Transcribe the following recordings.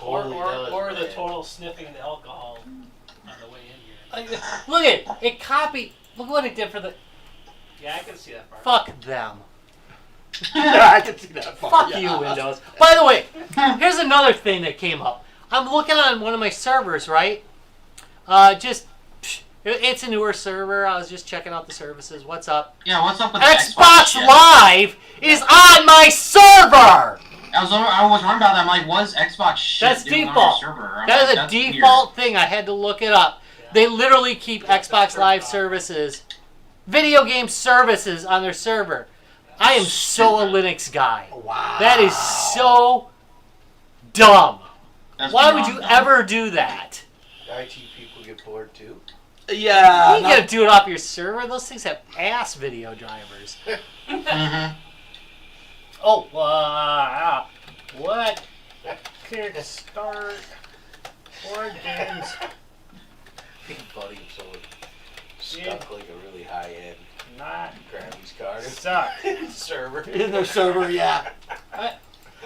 Or the total sniffing the alcohol on the way in here. Look at it. Copied. Look what it did for the. Yeah, I can see that part. Fuck them. Yeah, I can see that part. Fuck you, Windows. By the way, here's another thing that came up. I'm looking on one of my servers, right? It's a newer server. I was just checking out the services. What's up? Yeah, what's up with Xbox Live is on my server! I was wondering about that. I'm like, was Xbox shit That's doing default. on your server? That is a default thing. I had to look it up. Yeah. They literally keep Xbox Live services, video game services on their server. I am so a Linux guy. Wow. That is so dumb. That's Why would beyond you dumb. ever do that? IT people get bored too. Yeah. You gotta do it off your server. Those things have ass video drivers. Mm-hmm. Oh, what? Kickstart board games. Think buddy of someone stuck like a really high end Not graphics card suck. server. In their server, yeah.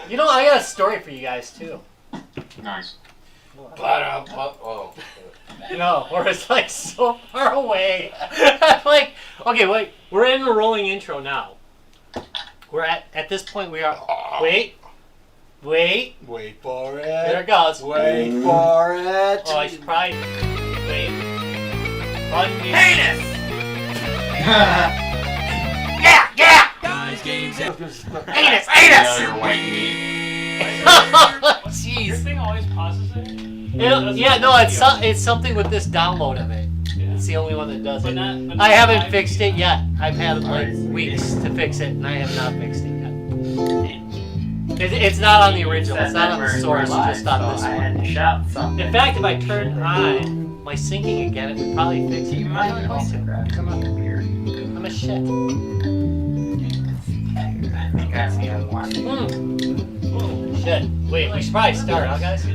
You know, I got a story for you guys too. Nice. Oh. No, where it's like so far away. I'm like, okay, wait. We're in the rolling intro now. We're at this point. We are. Wait. Wait for it. There it goes. Wait for it. Oh, I should probably wait. Fun music. Heinous! Yeah. Guys, games, Anus. You're white meat. Jeez. Your thing always pauses it? Yeah, no, it's something with this download of it. It's the only one that does it. But I haven't fixed it yet. I've had like weeks to fix it, and I have not fixed it yet. It's not on the original. It's not on the source. It's just on this one. In fact, if I turned on my syncing again, it would probably fix it. I'm a shit. Shit. Wait, we should probably start, huh, guys? No,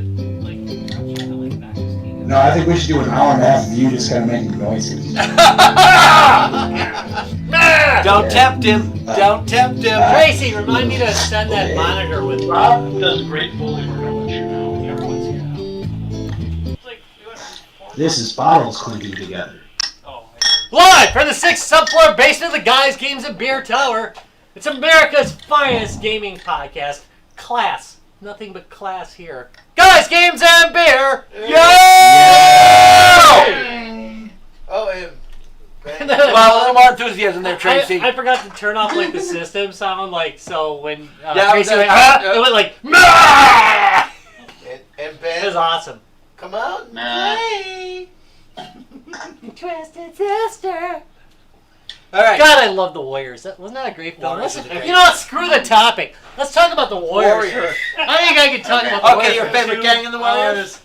I think we should do an hour and a half of you just kind of making noises. Don't tempt him. Don't tempt him. Tracy, remind me to send that monitor with me. Rob does great fully work here now. Everyone's here now. It's like, we went from 4 This is bottles clinking together. Oh, Live from the 6th subfloor basement of the Guys, Games, and Beer Tower. It's America's finest gaming podcast. Class. Nothing but class here. Guys, Games, and Beer! Oh, and Well, a little more enthusiasm there, Tracy. I forgot to turn off like the system sound, like so when Yeah, Tracy that- went, it went like and it Ben, was awesome. come out and Nah. play. Twisted Sister. All right. God, I love the Warriors. Wasn't that a great film? Warriors Let's- is a great you know what? Screw the topic. Let's talk about the Warriors. Warriors. I think I can talk about the Warriors. Okay, your for favorite 2 gang in the Warriors? hours.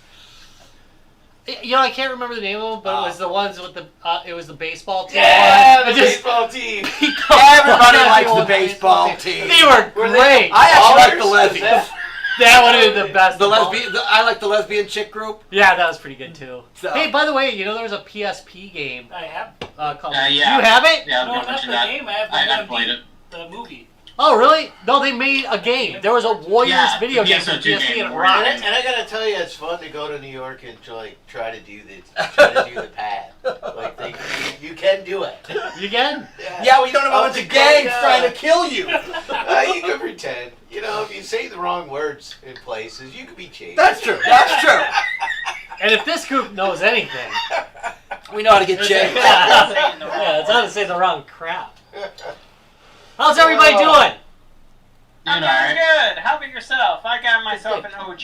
You know, I can't remember the name of them, but it was the ones with the. It was the baseball team. Yeah, the I just- baseball team. Everybody likes the baseball team. They were great. I actually like the Ballers? lesbians. That would have been the best. The of all. lesbian. I like the lesbian chick group. Yeah, that was pretty good too. So- Hey, by the way, you know there was a PSP game I have. called. Yeah. You have it? Yeah, I No, was not gonna mention the that. game. I have the I played it. The movie. Oh, really? No, they made a game. There was a Warriors Yeah, video the game for PS2 PSP game, and it Warriors. rocked. And I gotta tell you, it's fun to go to New York and to like try to do the pad. Like you can do it. You can? Yeah, we don't have a bunch of gangs Yeah. trying to kill you. You can pretend. You know, if you say the wrong words in places, you could be chased. That's true. That's true. And if this group knows anything, We know how to get chased. yeah, it's how to say the wrong crap. How's everybody doing? I'm doing good. How about yourself? I got myself an OG.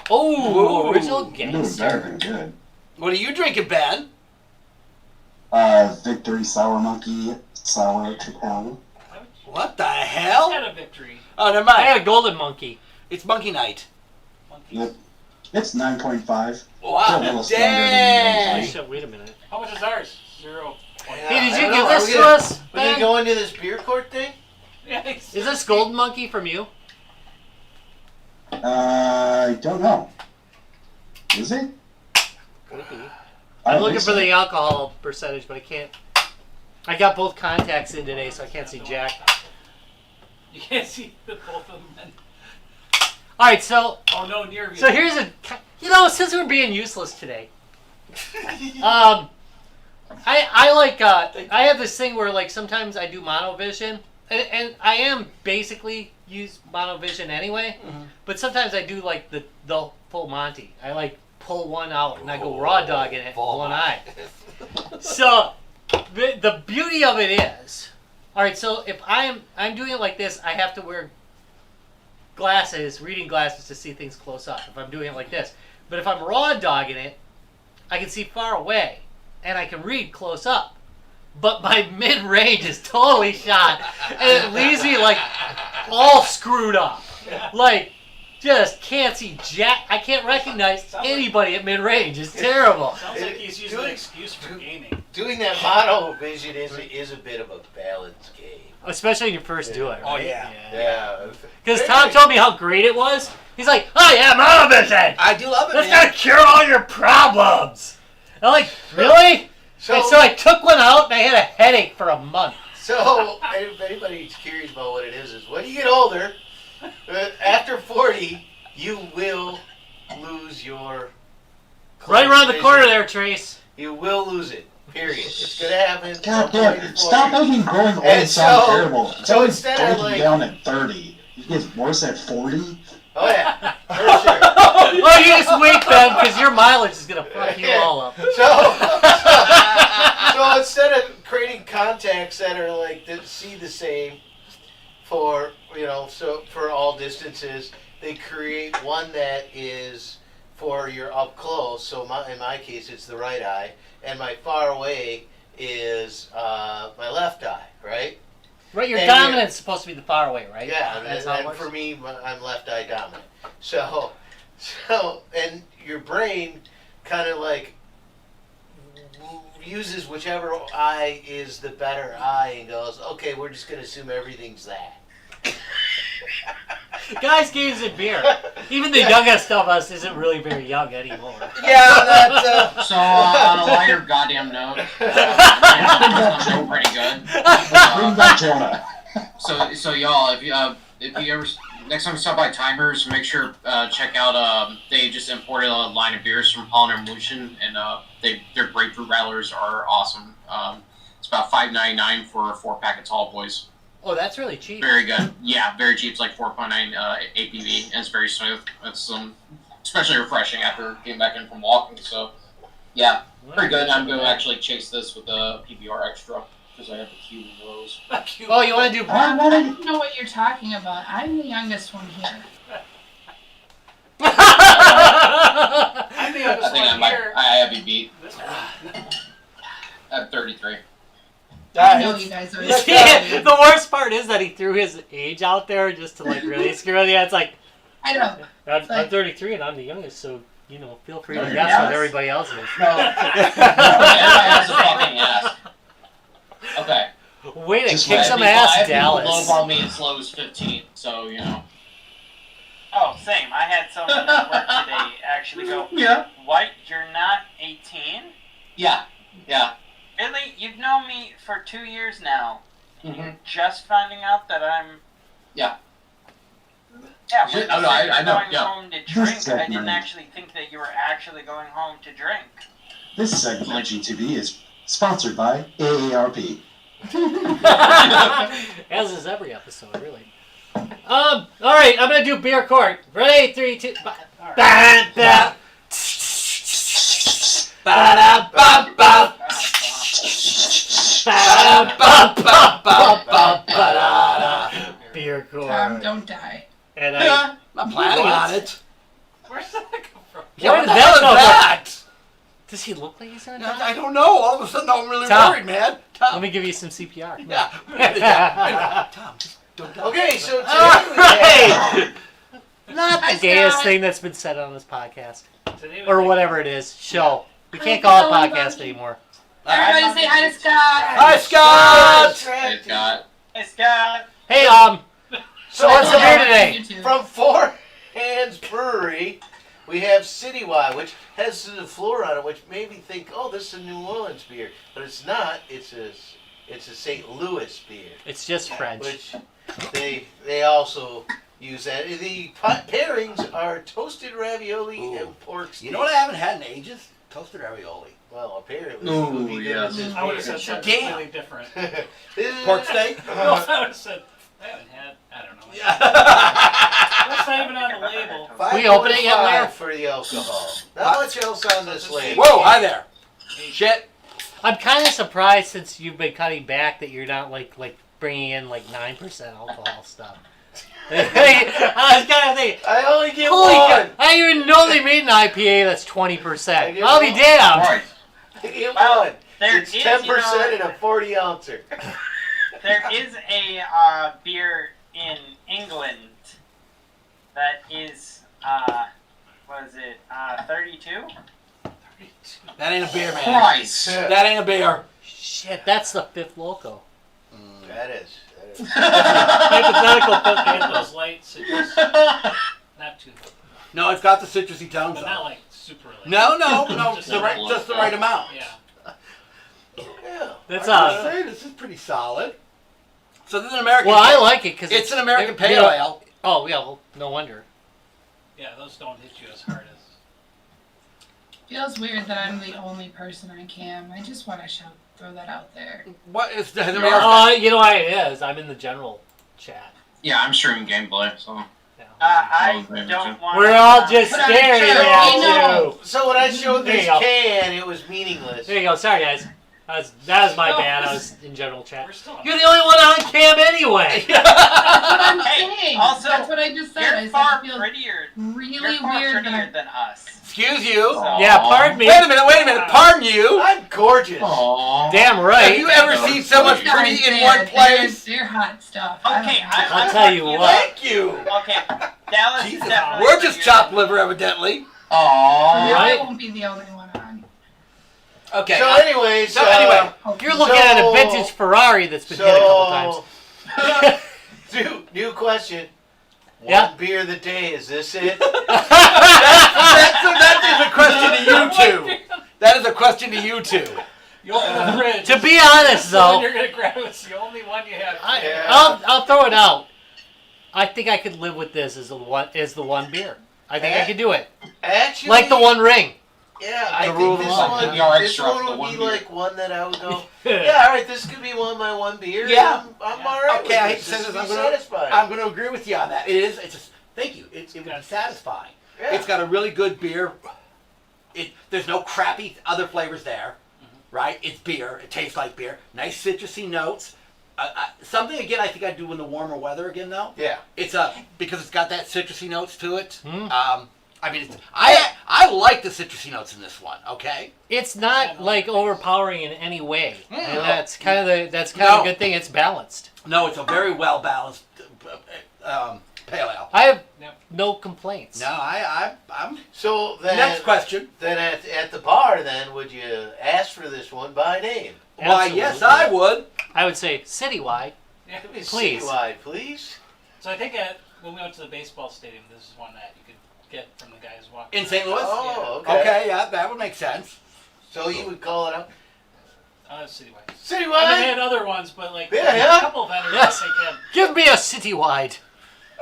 Oh, original Ooh, gangster. very good. What are you drinking, Ben? Victory Sour Monkey Sour Cacao. What the I hell? had a victory. Oh, never I mind. had a golden monkey. It's Monkey Night. Yep. It's 9.5. Wow. A little Oh, Dang. shit, wait a minute. How much is ours? 0. Hey, did I you don't give know, this are we to gonna- us, We're gonna Ben? go into this beer court thing. Yeah, Is this golden monkey from you? I don't know. Is it? Could be. I I'm don't looking think for so. the alcohol percentage, but I can't. I got both contacts in today, so I can't see jack. You can't see the both of them. All right, so Oh no, near me. so here's a since we're being useless today, I like I have this thing where like sometimes I do monovision, and I am basically use monovision anyway, but sometimes I do like the full Monty. I like pull one out and I go raw dog in it, one eye. So the beauty of it is, all right. So if I'm doing it like this, I have to wear glasses, reading glasses to see things close up. If I'm doing it like this, but if I'm raw dogging it, I can see far away and I can read close up. But my mid range is totally shot, and it leaves me like all screwed up, like. Just can't see jack. I can't recognize anybody at mid range. It's terrible. Sounds like he's using an excuse for gaming. Doing that mono vision is a bit of a balance game. Especially when you first do it, right? Oh, yeah. Yeah. Because Tom told me how great it was. He's like, oh yeah, monovision! I do love it, That's man. gonna cure all your problems! I'm like, really? And so I took one out and I had a headache for a month. So, if anybody's curious about what it is when you get older, after 40, you will lose your... Right around the vision. corner there, Trace. You will lose it. Period. It's going to happen. God damn, stop making growing old And sound so- terrible. It's so always instead of, breaking like- down at 30. It gets worse at 40. Oh, yeah. For sure. Oh, you just wait, Ben, because your mileage is gonna fuck you all up. So instead of creating contacts that are like that see the same for so for all distances, they create one that is for your up close. So in my case, it's the right eye, and my far away is my left eye, right? Right, your And dominant's supposed to be the far away, right? Yeah, That's and, how it and works. for me, I'm left eye dominant. So, and your brain kind of like uses whichever eye is the better eye and goes, okay, we're just going to assume everything's that. Guys, games and beer. Even the youngest of us isn't really very young anymore. Yeah, that's So on a lighter goddamn note, I'm pretty good. Bring back Jonah. So y'all, if you ever next time you stop by Timers, make sure check out. They just imported a line of beers from Holland Revolution, and their grapefruit rattlers are awesome. It's about $5.99 for a 4-pack of Tall Boys. Oh, that's really cheap. Very good. Yeah, very cheap. It's like 4.9 APV, and it's very smooth. It's especially refreshing after getting back in from walking. So, yeah, pretty good. I'm going to actually chase this with a PBR Extra because I have the Cuban Rose. Oh, you want to do? I don't know what you're talking about. I'm the youngest one here. I'm the I youngest think one here. I have you beat. This one. At 33. I know you guys are. The worst part is that he threw his age out there just to like really screw with you. It's like I know. I'm 33 and I'm the youngest, so feel free to No, guess you're what not. everybody else is. No. Everybody has a fucking ass. Okay. Way to Just kick let some I have ass, people Dallas. lowball me as low as 15, so Oh, same. I had someone at work today actually go, Yeah. "What? You're not 18? Yeah. Really? You've known me for 2 years now. Mm-hmm. You're just finding out that I'm..." Yeah. Yeah, Shit, when you no, said I you're know, going yeah. home to drink, I segment. didn't actually think that you were actually going home to drink. This segment of GTV is sponsored by AARP. As is every episode, really. All right, I'm gonna do beer court. Ready? 3, 2. Beer Tom, court. don't die. And I. I'm planning on it. Where's that come from? Yeah, Where what did the hell is that come that? Does he look like he's on? I don't know. All of a sudden, I'm really Tom. worried, man. Let Tom. me give you some CPR. Yeah. I know. Tom, just don't die. Okay, so today All we have, right. Not the Hi, gayest Scott. thing that's been said on this podcast, Today we or make- whatever it is. Show. We Hi, can't call it Dylan, podcast Bucky. anymore. Everybody say hi to Scott. Hi, Scott. Hey, Scott. Hey, Scott! Hey, so what's the beer today? You too. from Four Hands Brewery, we have Citywide, which has the floor on it, which made me think, oh, this is a New Orleans beer, but it's not. It's a St. Louis beer, It's just French. which they also use that. The pairings are toasted ravioli Ooh. and pork steak. You know what I haven't had in ages? Toasted ravioli. Well, apparently. Ooh, it would be good yes. with this I would have beer. said something Damn. completely different. This is- Pork steak? No, I would have said, I haven't had, I don't know. That's not even on the label. We open it yet, 5.5 Larry? for the alcohol. Not much else on this label. Whoa, hi there. Shit. I'm kind of surprised since you've been cutting back that you're not like bringing in like 9% alcohol stuff. I was kind of thinking, I only get holy one. God, I didn't even know they made an IPA that's 20%. get I'll be one. damned. Right. I get Well, one. there It's is, 10% in a 40 ouncer. There is a beer in England that is, what is it, 32? That ain't a beer, man. Christ. That ain't a beer. Shit, that's the fifth loco. That is. Hypothetical fifth Get loco. those light citrus. Not too, No, it's got the citrusy tones but on not it. like super light. No, Just just the right amount. Yeah. Yeah. That's I gotta say, this is pretty solid. So this is an American. Well, I like it because It's an American you pale know- ale. Oh yeah, well, no wonder. Yeah, those don't hit you as hard as. Feels weird that I'm the only person on cam. I just want to throw that out there. What is the? You know why it is? I'm in the general chat. Yeah, I'm streaming gameplay, so. Yeah. I don't want. We're all just Put on staring a shirt. at We know. you. So when I showed There this you go. can, it was meaningless. There you go. Sorry, guys. That was my No. bad. I was in general chat. We're still on. You're the only one on cam anyway. That's what I'm Hey, saying. also, That's what I just said. I You're said far it feels prettier. really You're far weird prettier that than us. Excuse you. So- Yeah, pardon me. Wait a minute. Pardon you. I'm gorgeous. Aww. Damn right. Have you ever seen so much These guys pretty in there, one place? They're hot stuff. I don't Okay, know. I'll tell you what. Thank you. Okay, Dallas is Jesus, definitely we're just prettier chopped than- liver, evidently. So Aww. now Right. I won't be the only one on. Okay. So anyways, So anyway, You're looking at a vintage Ferrari that's been hit a couple times. new question. Yeah. One beer of the day. Is this it? that is a question to you two. That is a question to you two. You open the fridge. To be honest, the one though, you're gonna grab is the only one you have. Yeah. I'll throw it out. I think I could live with this as the one beer. I think I could do it. Actually, Like the One Ring. Yeah, I The rule think of this law. one, Yeah, this extra for one the would one be beer. like one that I would go. Yeah, all right. This could be my one beer. Yeah. I'm all right. Okay, I hate with to this. say this. This I'm is gonna satisfying. agree with you on that. It is. It's just. Thank you. It would be satisfying. Yeah. It's got a really good beer. There's no crappy other flavors there, right? It's beer. It tastes like beer. Nice citrusy notes. Something again. I think I'd do in the warmer weather again though. Yeah. It's because it's got that citrusy notes to it. Mm. I mean, I like the citrusy notes in this one. Okay. It's not like overpowering in any way, and No. that's kind of the No. good thing. It's balanced. No, it's a very well balanced pale ale. I have Yep. no complaints. No, I'm. So then, Next question. then at the bar, then would you ask for this one by name? Why, yes, Absolutely. I would. I would say citywide. Yeah. Give me Please. citywide, please. So I think when we went to the baseball stadium, this is one that you could get from the guys walking. In St. Louis? Oh, okay. Okay, yeah, that would make sense. So you would call it out Citywide. I've citywide. had other ones, but like Yeah. a couple of vendors Yes. I think have. Give me a citywide.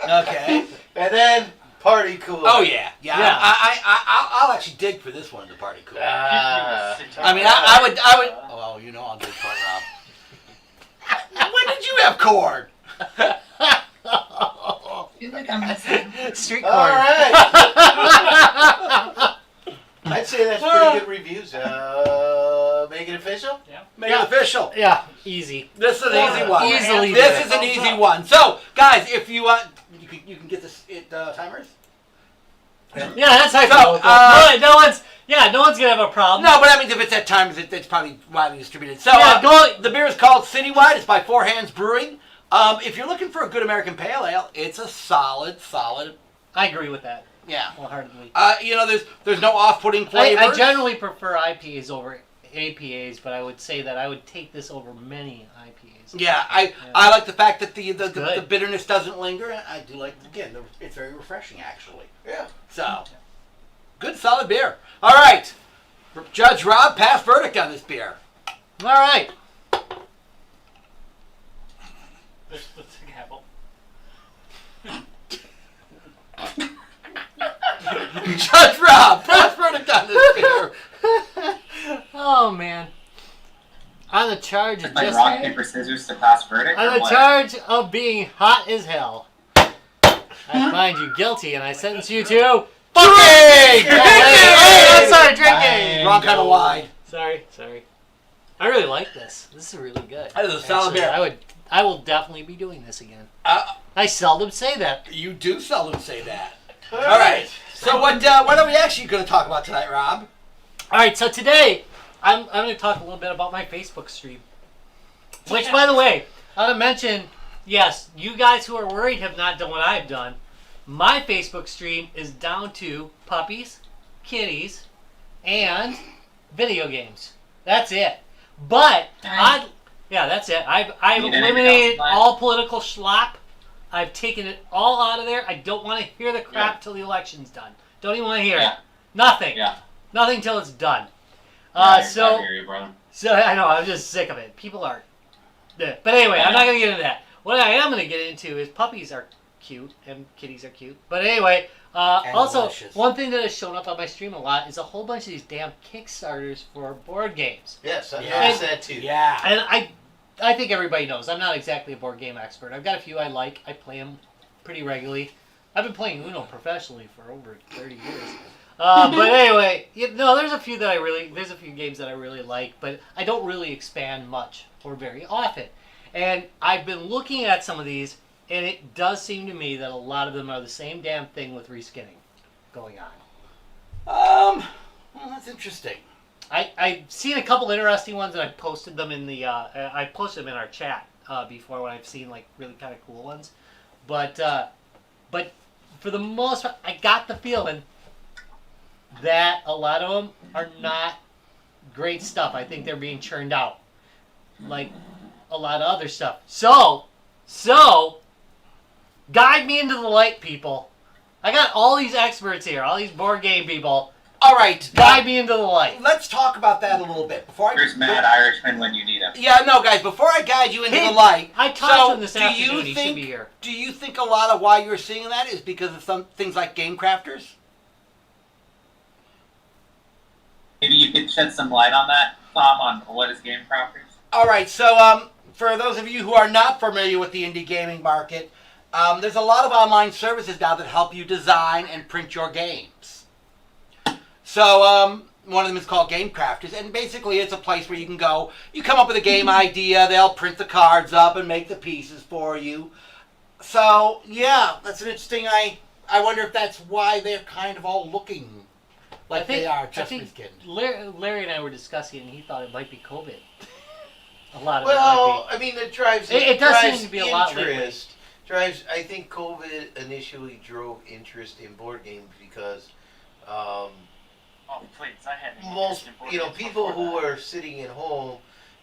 Okay. And then party cooler. Oh yeah, yeah. Yeah. I'll actually dig for this one in the party cooler. Ah. I mean, I would. Oh, you know, I'll dig for it, Rob. When did you have corn? I feel like I'm missing. Street All corn. right. I'd say that's pretty good reviews. Make it official. Make it official. Yeah, easy. This is an easy one. Easily This do is it. an easy one. So, guys, if you want, you can get this timers. Yeah, that's how. So, no one's gonna have a problem. No, but I mean, if it's at timers, it's probably widely distributed. So, Yeah, the beer is called Citywide. It's by Four Hands Brewing. If you're looking for a good American pale ale, it's a solid. I agree with that Yeah. wholeheartedly. You know, there's no off-putting flavors. I generally prefer IPAs over APAs, but I would say that I would take this over many IPAs. Yeah, I like the fact that the good. bitterness doesn't linger. I do like, again, it's very refreshing, actually. Yeah. So, good solid beer. All right, Judge Rob, pass verdict on this beer. All right. The gavel. Judge Rob, pass verdict on this beer. Oh man. On the charge of Like just rock, paper, scissors to pass verdict? on or the what? charge of being hot as hell. I find you guilty and I sentence you to Drinking! I'm sorry, drinking. Wrong kind of wine. Sorry. I really like this. This is really good. That is a solid Actually, beer. I will definitely be doing this again. Uh, I seldom say that. you do seldom say that. All right. So what are we actually going to talk about tonight, Rob? All right, so today I'm going to talk a little bit about my Facebook stream. Which, by the way, I want to mention, yes, you guys who are worried have not done what I've done. My Facebook stream is down to puppies, kitties, and video games. That's it. But that's it. I've You didn't eliminated even know. all political schlop. I've taken it all out of there. I don't want to hear the crap till the election's done. Don't even want to hear it. Nothing. Yeah. Nothing till it's done. I So hear you, brother. I know, I'm just sick of it. People are. But anyway, I'm not going to get into that. What I am going to get into is puppies are cute and kitties are cute. But anyway, also, delicious. one thing that has shown up on my stream a lot is a whole bunch of these damn Kickstarters for board games. Yes, I Yeah. noticed that too. Yeah. And I think everybody knows I'm not exactly a board game expert. I've got a few I like. I play them pretty regularly. I've been playing Uno professionally for over 30 years. But anyway, there's a few games that I really like, but I don't really expand much or very often. And I've been looking at some of these, and it does seem to me that a lot of them are the same damn thing with reskinning going on. Well, that's interesting. I've seen a couple interesting ones, and I posted them in our chat before when I've seen like really kind of cool ones. But for the most part, I got the feeling that a lot of them are not great stuff. I think they're being churned out, like a lot of other stuff. So, guide me into the light, people. I got all these experts here, all these board game people. All right. Guide me into the light. Let's talk about that a little bit. There's Mad Irishman when you need him. Yeah, no, guys, before I guide you into the light. I talked to him this afternoon. You He think, should be here. Do you think a lot of why you're seeing that is because of some things like game crafters? Maybe you could shed some light on that, Tom, on what is Game Crafters? All right, so for those of you who are not familiar with the indie gaming market, there's a lot of online services now that help you design and print your games. So one of them is called Game Crafters, and basically it's a place where you can go, you come up with a game idea, they'll print the cards up and make the pieces for you. So, yeah, that's an interesting, I wonder if that's why they're kind of all looking like they are just reskinned. Larry and I were discussing it, and he thought it might be COVID. A lot of Well, it might I mean, it drives It does drives seem to be a lot lately. interest. I think COVID initially drove interest in board games because Oh, please, I had most, interest in board games people before who that. are sitting at home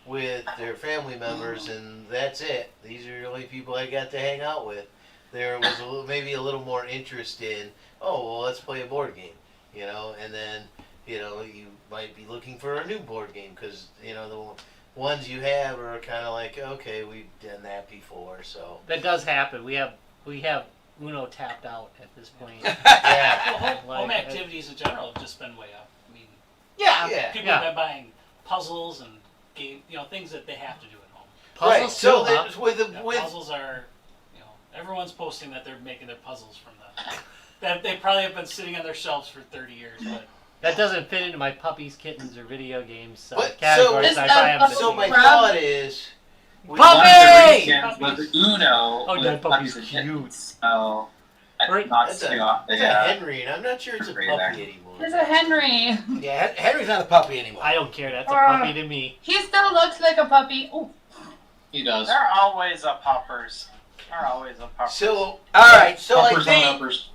with their family members, and that's it. These are the only people I got to hang out with. There was maybe a little more interest in, let's play a board game, and then, you might be looking for a new board game because, the ones you have are kind of like, okay, we've done that before, so. That does happen. We have Uno tapped out at this point. Yeah. Well, home activities in general have just been way up. I mean, Yeah. people have been buying puzzles and game, things that they have to do at home. Puzzles Right, so too, huh? there's with Puzzles are, everyone's posting that they're making their puzzles from that they probably have been sitting on their shelves for 30 years, but. That doesn't fit into my puppies, kittens, or video games But- categories. so- I probably haven't so seen my it. thought is, Puppy! One of the Puppy! reasons was Uno Oh, with that puppy's puppies and cute. kittens, so Right. that knocks that's you off the, a Henry, and I'm not sure it's a Henry puppy there. anymore. There's a Henry. Yeah, Henry's not a puppy anymore. I don't care. That's a puppy to me. He still looks like a puppy. Oh, he does. They're always a puppers. They're always a puppers. So, All right, so I Uppers on think uppers.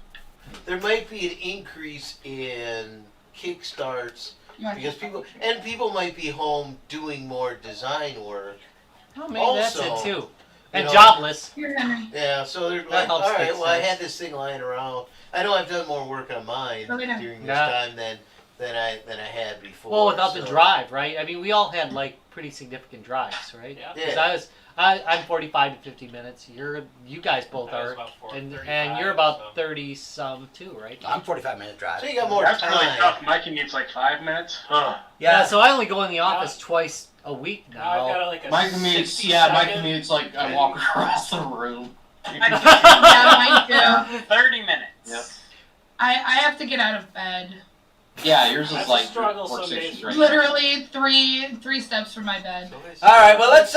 there might be an increase in Kickstarts you want because people might be home doing more design work. Oh, maybe that's it Also, too. And know- jobless. Here, Henry. Yeah, so they're That like, all helps right, make well, I sense. had this thing lying around. I know I've done more work on mine Oh, yeah. during this Yeah. time than I had before. Well, without the so- drive, right? I mean, we all had like pretty significant drives, right? Yeah. Because Yeah. I'm 45 to 50 minutes. You guys both I was are, about 40, and 35, you're about so. 30 some too, right? I'm 45-minute drive. So you got more That's time. really tough. My commute's like 5 minutes. Ugh. Yeah, so I only go in the office twice a week Now I've now. got like a My commute's 60 my second- commute's like I walk across the room. Yeah, mine too. 30 minutes. Yep. I have to get out of bed. Yeah, yours is That's a like struggle some workstations days. right Literally three steps from my bed. All right, well let's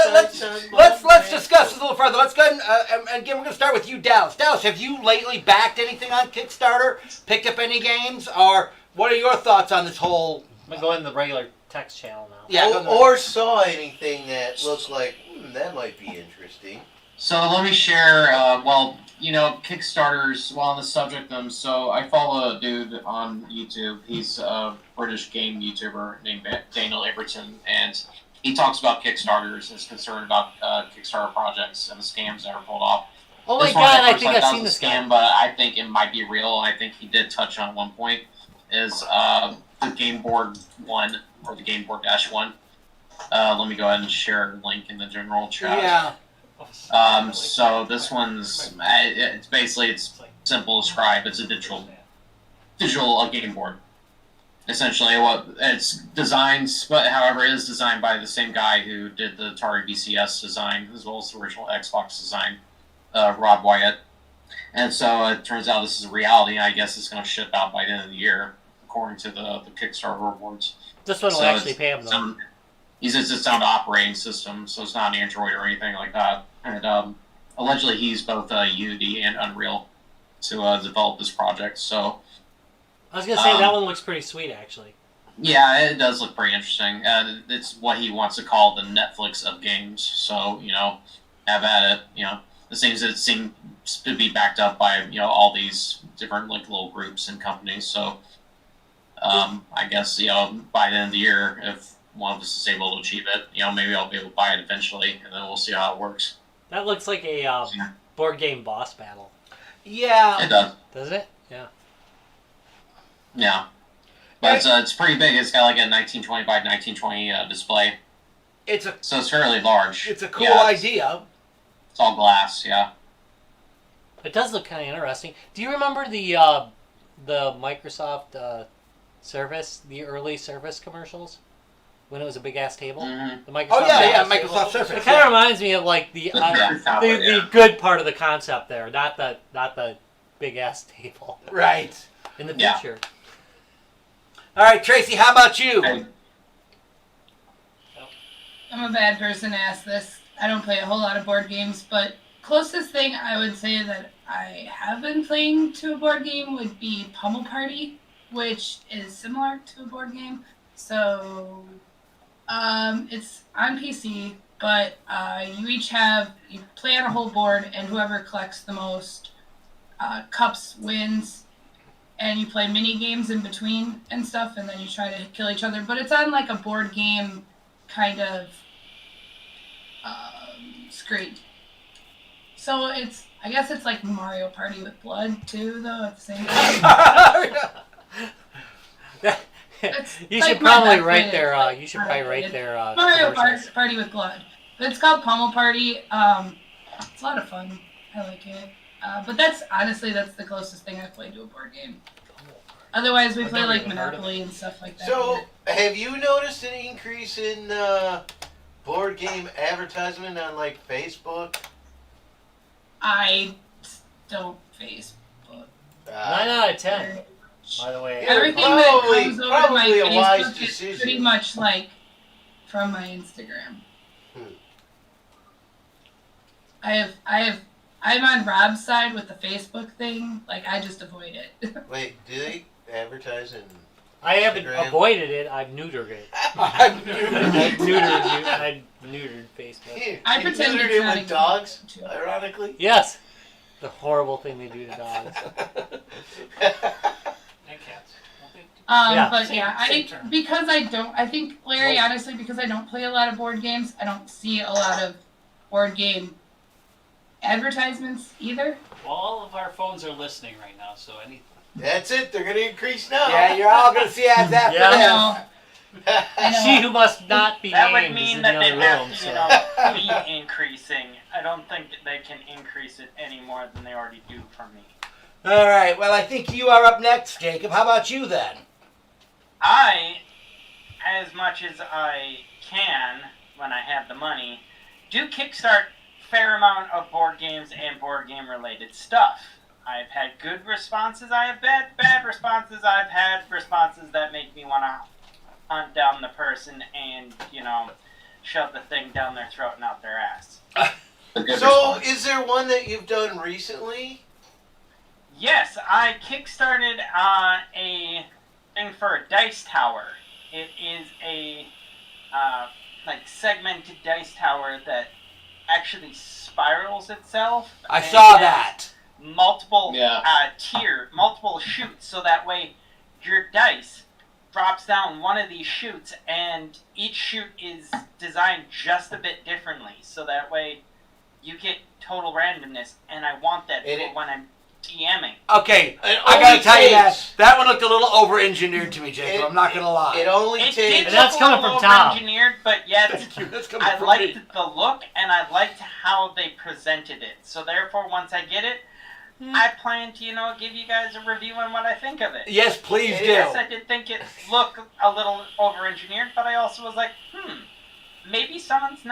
discuss this a little further. Let's go ahead and again we're gonna start with you, Dallas. Dallas, have you lately backed anything on Kickstarter? Picked up any games, or what are your thoughts on this whole? I'm gonna go in the regular text channel now. Yeah, Or saw anything that looked like that might be interesting. So let me share. Kickstarters. While on the subject of them, so I follow a dude on YouTube. He's a British game YouTuber named Daniel Aberton, and he talks about Kickstarters and is concerned about Kickstarter projects and the scams that are pulled off. Oh my This one, god, at I first think thought I've seen was this a scam, guy. but I think it might be real. I think he did touch on one point. Is the Game Board 1 or the Game Board -1. Let me go ahead and share a link in the general chat. Yeah. So this one's it's simple to describe. It's a digital game board. Essentially, what it's designed, but however, it is designed by the same guy who did the Atari VCS design as well as the original Xbox design, Rod Wyatt. And so it turns out this is a reality. And I guess it's going to ship out by the end of the year, according to the Kickstarter rewards. This one will So actually it's pay him though. He says it's on the operating system, so it's not an Android or anything like that. And allegedly, he's both Unity and Unreal to develop this project. So I was gonna say that one looks pretty sweet actually. yeah, it does look pretty interesting. It's what he wants to call the Netflix of games. So have at it. It seems to be backed up by all these different little groups and companies. So I guess by the end of the year, if one of us is able to achieve it, maybe I'll be able to buy it eventually, and then we'll see how it works. That looks like a board game boss battle. Yeah. It does. Doesn't it? Yeah. Yeah. But it's pretty big. It's got like a 1920 by 1920 display. So it's fairly large. It's a cool idea. It's all glass, yeah. It does look kind of interesting. Do you remember the Microsoft Surface, the early Surface commercials? When it was a big ass table, the Microsoft. Microsoft Surface. It kind of reminds me of like the good part of the concept there, not the big ass table. Right. In the future. All right, Tracy, how about you? I'm a bad person to ask this. I don't play a whole lot of board games, but closest thing I would say that I have been playing to a board game would be Pummel Party, which is similar to a board game. So it's on PC, but you play on a whole board, and whoever collects the most cups wins, and you play mini games in between and stuff, and then you try to kill each other. But it's on like a board game kind of screen. So I guess it's like Mario Party with blood too, though, at the same time. You should probably write their. You should probably write their. Mario Party with blood. But it's called Pummel Party. It's a lot of fun. I like it. But that's the closest thing I've played to a board game. Otherwise, we play like Monopoly and stuff like that. So, have you noticed an increase in board game advertisement on like Facebook? I don't Facebook. 9 out of 10. By the way, Everything that comes over to my a wise Facebook is decision. pretty much like from my Instagram. I'm on Rob's side with the Facebook thing. Like, I just avoid it. Wait, do they advertise in? I haven't Instagram? avoided it. I've neutered it. I've I neutered Facebook. I pretend neutered it's it not with even dogs, too. ironically. Yes, the horrible thing they do to dogs. And cats. But same term. I think, Larry, honestly, because I don't play a lot of board games, I don't see a lot of board game advertisements either. Well, all of our phones are listening right now, so any. That's it. They're gonna increase now. Yeah, you're all gonna see ads after Yeah. this. No. I know. She who must not be That would named is mean in that the they'd other have room. to, So. be increasing. I don't think that they can increase it any more than they already do for me. All right. Well, I think you are up next, Jacob. How about you then? I, as much as I can when I have the money, do kickstart a fair amount of board games and board game related stuff. I've had good responses, I have bad responses, I've had responses that make me want to hunt down the person and, shove the thing down their throat and out their ass. So, is there one that you've done recently? Yes, I kickstarted a thing for a dice tower. It is a segmented dice tower that actually spirals itself. I and saw has that. Multiple multiple chutes, so that way your dice drops down one of these chutes, and each chute is designed just a bit differently, so that way you get total randomness, and I want that for when I'm DMing. Okay, I gotta tell you that one looked a little over-engineered to me, Jacob. I'm not gonna lie. It only It takes. did And that's look coming a from little Tom. over-engineered, but yet Thank you. That's coming I from liked me. the look, and I liked how they presented it. So therefore, once I get it, I plan to, give you guys a review on what I think of it. Yes, please do. Yes, I did think it looked a little over-engineered, but I also was like, maybe someone's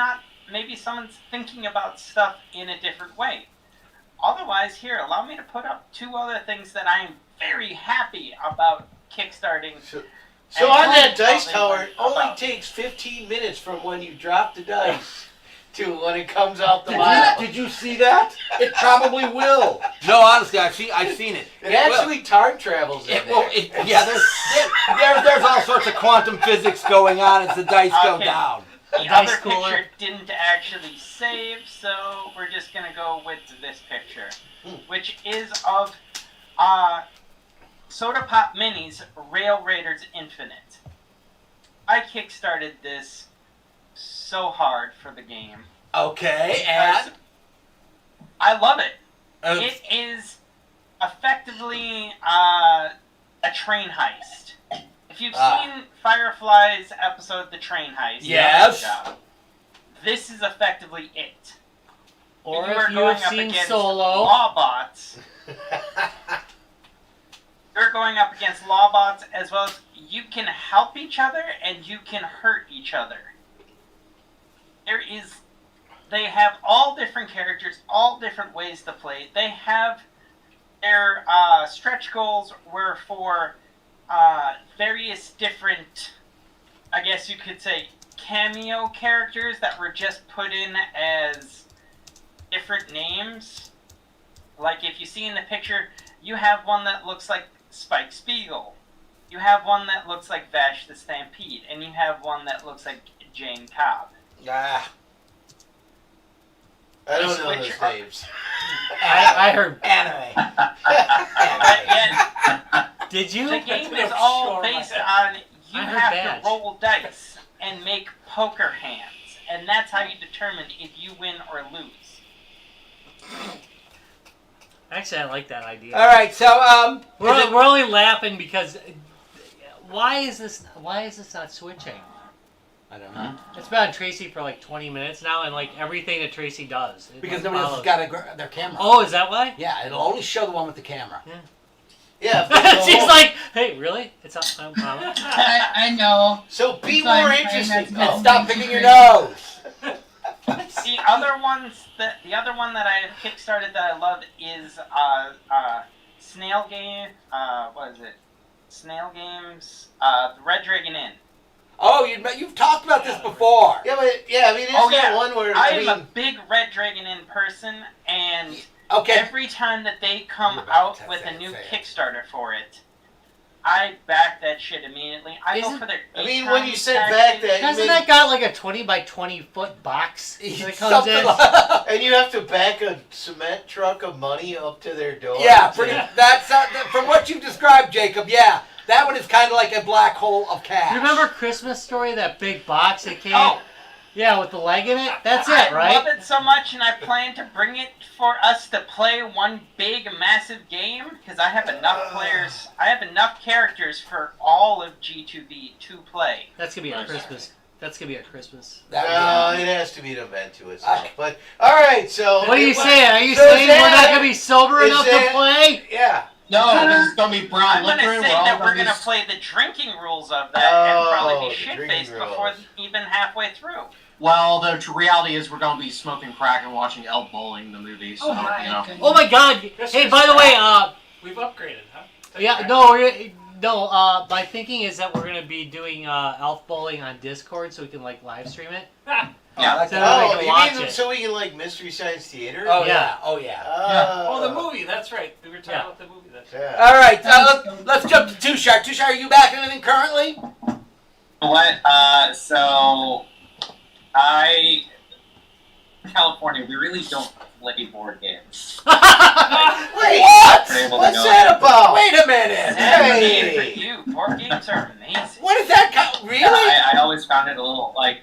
thinking about stuff in a different way. Otherwise, here, allow me to put up two other things that I am very happy about kickstarting. So on that dice tower, it only takes 15 minutes from when you drop the dice to when it comes out the bottle. Did you see that? It probably will. No, honestly, I've seen it. It actually time travels in there. There's all sorts of quantum physics going on as the dice go down. The other picture didn't actually save, so we're just going to go with this picture, which is of Soda Pop Minis Rail Raiders Infinite. I kickstarted this so hard for the game. Okay, and? I love it. It is effectively a train heist. If you've seen Firefly's episode, The Train Heist, yes, this is effectively it. Or you if you have seen Solo, Lawbots. You're going up against Lawbots, as well as you can help each other and you can hurt each other. They have all different characters, all different ways to play. They have their stretch goals were for various different, I guess you could say, cameo characters that were just put in as different names. Like if you see in the picture, you have one that looks like Spike Spiegel. You have one that looks like Vash the Stampede. And you have one that looks like Jane Cobb. I don't know those names. I heard anime. Did you? The game is all based on you have to roll dice and make poker hands, and that's how you determine if you win or lose. Actually, I like that idea. All right, so we're only laughing because why is this not switching? I don't know. It's been on Tracy for like 20 minutes now, and like everything that Tracy does. Because nobody else has got their camera. Oh, is that why? Yeah, it'll only show the one with the camera. Yeah. She's like, hey, really? It's on. I know. So be more interesting. And stop picking your nose. The other one that I have kickstarted that I love is Snail Game. What is it? Snail Games. The Red Dragon Inn. Oh, you've talked about this before. Yeah, but I mean, it's that one where I am a big Red Dragon Inn person, and every time that they come out with a new Kickstarter for it, I back that shit immediately. I go for their. I mean, when you said back that, hasn't that got like a 20 by 20 foot box that comes in? And you have to back a cement truck of money up to their door. Yeah, that's from what you've described, Jacob. Yeah. That one is kind of like a black hole of cash. You remember Christmas Story, that big box that came? Oh, Yeah, with the leg in it. That's I it, right? love it so much, and I plan to bring it for us to play one big, massive game, because I have enough players, I have enough characters for all of G2B to play. That's gonna be a Christmas. That's gonna be a Christmas. No, it has to be an event to itself. But all right, so What are you saying? Are you so saying that- we're not gonna be sober is enough that- to play? Yeah. No, this is gonna be brown I'm liquor. going to say We're all that we're gonna going to be- play the drinking rules of that and probably Oh, be the shit-faced drinking before rules. even halfway through. Well, the reality is we're gonna be smoking crack and watching Elf Bowling, the movie. So Oh my you know. goodness. Oh my God! Hey, by the way, We've upgraded, huh? yeah, no. My thinking is that we're gonna be doing Elf Bowling on Discord, so we can like live stream it. Yeah. So that we Oh, can you watch mean it. so we can like Mystery Science Theater? Oh Yeah. yeah. Oh yeah. Oh, the movie. That's right. We were talking Yeah. about the movie. That's right. Yeah. All right. Let's jump to Two Shark. Two Shark, are you back in anything currently? What? So California, we really don't play board games. Wait, What? We're able to what's go that ahead. about? Wait a minute. Hey. For Hey. you, board games are amazing. What is that? Really? Yeah, I always found it a little like.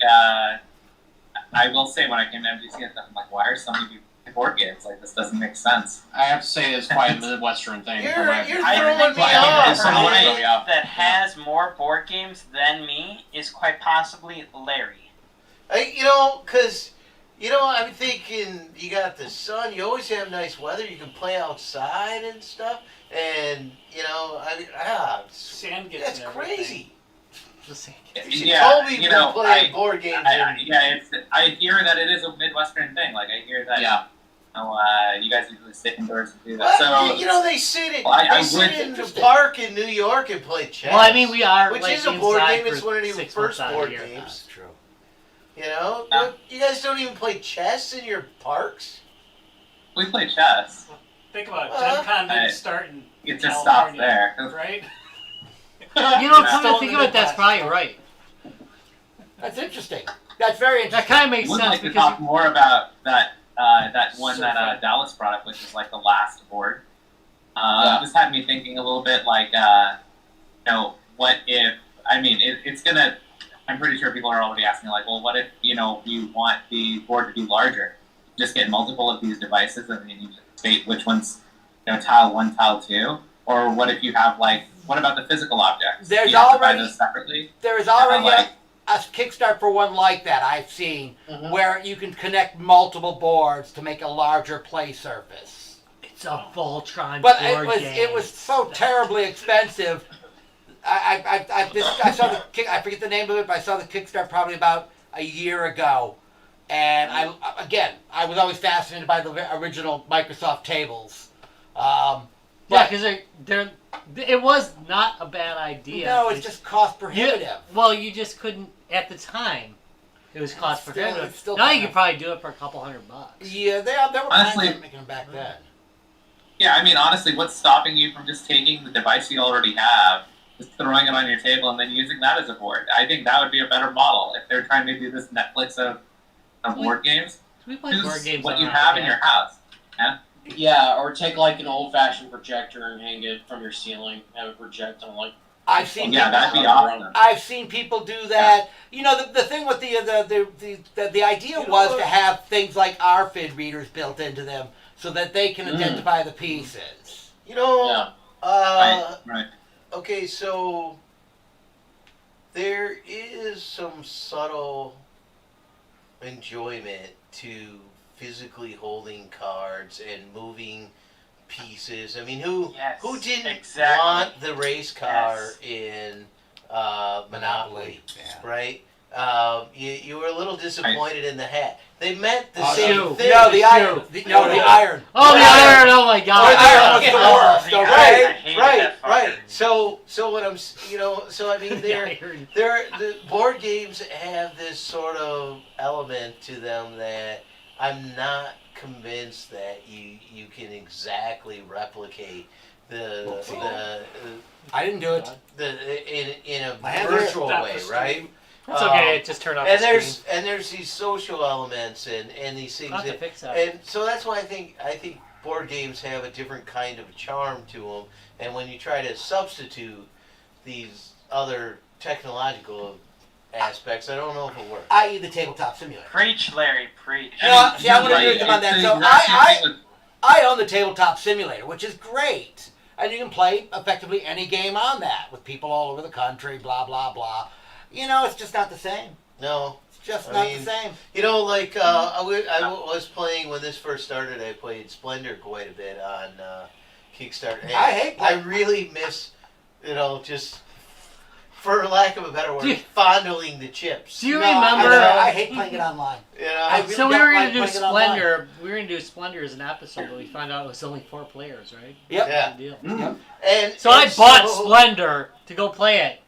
I will say when I came to MGC and stuff, I'm like, why are so many people playing board games? Like this doesn't make sense. I have to say it's quite a Midwestern thing. You're from my- throwing I me think the off. It's from what I- person yeah. that has more board games than me is quite possibly Larry. Because, I'm thinking you got the sun, you always have nice weather, you can play outside and stuff, and, Sand gets that's in everything. crazy. You told me you were playing board games. I hear that it is a Midwestern thing. Like I hear that. Yeah. You guys usually sit indoors and do What? that. So They sit in, Well, I they sit would- in the park in New York and play chess. Well, I mean, we are Which like is a board inside game, it's for one of the 6 first months out of board the year. games. That's true. You guys don't even play chess in your parks? we play chess. Think about it. Gen Con I- didn't start in It just stops California, there. right? You know, come Still to think in of the it, that's Midwest. probably right. That's interesting. That's very That interesting. kind of makes Would sense like to because talk more about that one So that fun. Dallas brought up, which is like the last board. Yeah. This had me thinking a little bit like, what if? I mean, it's gonna. I'm pretty sure people are already asking like, well, what if you want the board to be larger? Just get multiple of these devices and then you state which ones, tile 1, tile 2, or what if you have like, what about the physical objects? There's Do you have to buy already- those separately. There is already like- a Kickstart for one like that I've seen, Mhm. where you can connect multiple boards to make a larger play surface. it's a Voltron But board game. it was so terribly expensive. I saw the I forget the name of it, but I saw the Kickstart probably about a year ago, and I was always fascinated by the original Microsoft tables. Yeah, But because it was not a bad idea. no, it's just cost prohibitive. Well, you just couldn't at the time. It was cost Still- prohibitive. it's still Now you kind can of- probably do it for a couple $100. Yeah, they were Honestly- plans on making them back then. Yeah, I mean, honestly, what's stopping you from just taking the device you already have, just throwing it on your table, and then using that as a board? I think that would be a better model if they're trying to do this Netflix of board games. We play Use board games what on you our have in iPad. your house. Yeah, or take like an old-fashioned projector and hang it from your ceiling, have it project on like. I've seen Yeah, people, that'd be awesome. I've seen people do that. The thing with the idea was to have things like RFID readers built into them so that they can identify the pieces. Yeah. Right. Okay, so there is some subtle enjoyment to physically holding cards and moving pieces. I mean, who didn't exactly. want the race car in Monopoly, right? You were a little disappointed in the hat. They meant the same shoe. thing. No, the iron. The iron. Oh, the iron! Oh my God! Or the iron was Yeah. the worst. Yeah. Okay. I hated Right. that fucker. So what I'm, so I mean, The iron. the board games have this sort of element to them that I'm not convinced that you can exactly replicate I didn't do it. in a My hands virtual are- way, right? That's okay. Just turn off And the screen. there's these social elements and these things I'll have to that, fix that. and so that's why I think board games have a different kind of charm to them. And when you try to substitute these other technological aspects. I don't know if it works. I.e. the tabletop simulator. Preach, Larry, preach. No, see, I want to Right, agree with him on that. it's So the exact same thing with- I own the tabletop simulator, which is great. And you can play effectively any game on that with people all over the country, blah, blah, blah. You know, it's just not the same. No. It's just I not mean, the same. You know, like I was playing when this first started. I played Splendor quite a bit on Kickstarter. And I hate I playing. really miss, just for lack of a better word, Do you- fondling the chips. Do you No, remember? I hate playing it online. You know, I really So we don't were gonna like do playing it online. Splendor. We were gonna do Splendor as an episode, but we found out it was only 4 players, right? Yep. Yeah. Big deal. Yep. and So I and bought so- Splendor to go play it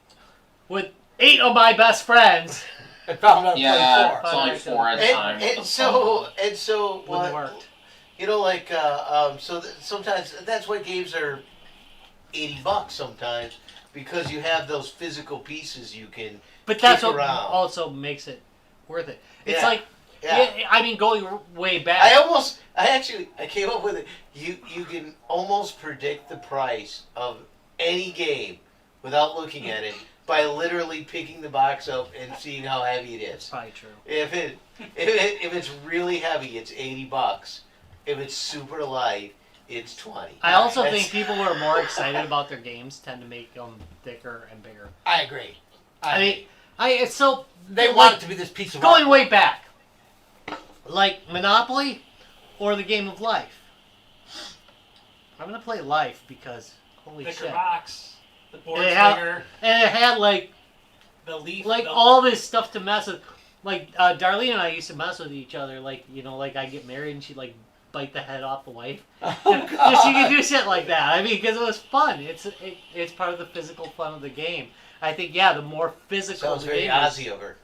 with 8 of my best friends. I found out Yeah, four. it's only 4 at a time. And so Wouldn't what? worked. Sometimes that's why games are $80 sometimes, because you have those physical pieces you can. But that's Kick what around. also makes it worth it. It's Yeah. like, Yeah. I mean, going way back. I came up with it. You can almost predict the price of any game without looking at it by literally picking the box up and seeing how heavy it It's is. probably true. If it's really heavy, it's $80. If it's super light, it's 20. I also That's- think people who are more excited about their games tend to make them thicker and bigger. I agree. I mean, it's so They like, want it to be this piece of going art. way back, like Monopoly or the game of Life. I'm gonna play Life because holy Thicker shit, box. The board's They have- bigger. and it had like The leaf. all this stuff to mess with. Like Darlene and I used to mess with each other. Like like I get married and she'd like bite the head off the wife. Oh, Just you God. can do shit like that. I mean, because it was fun. It's part of the physical fun of the game. I think the more physical Sounds the very game Aussie of her.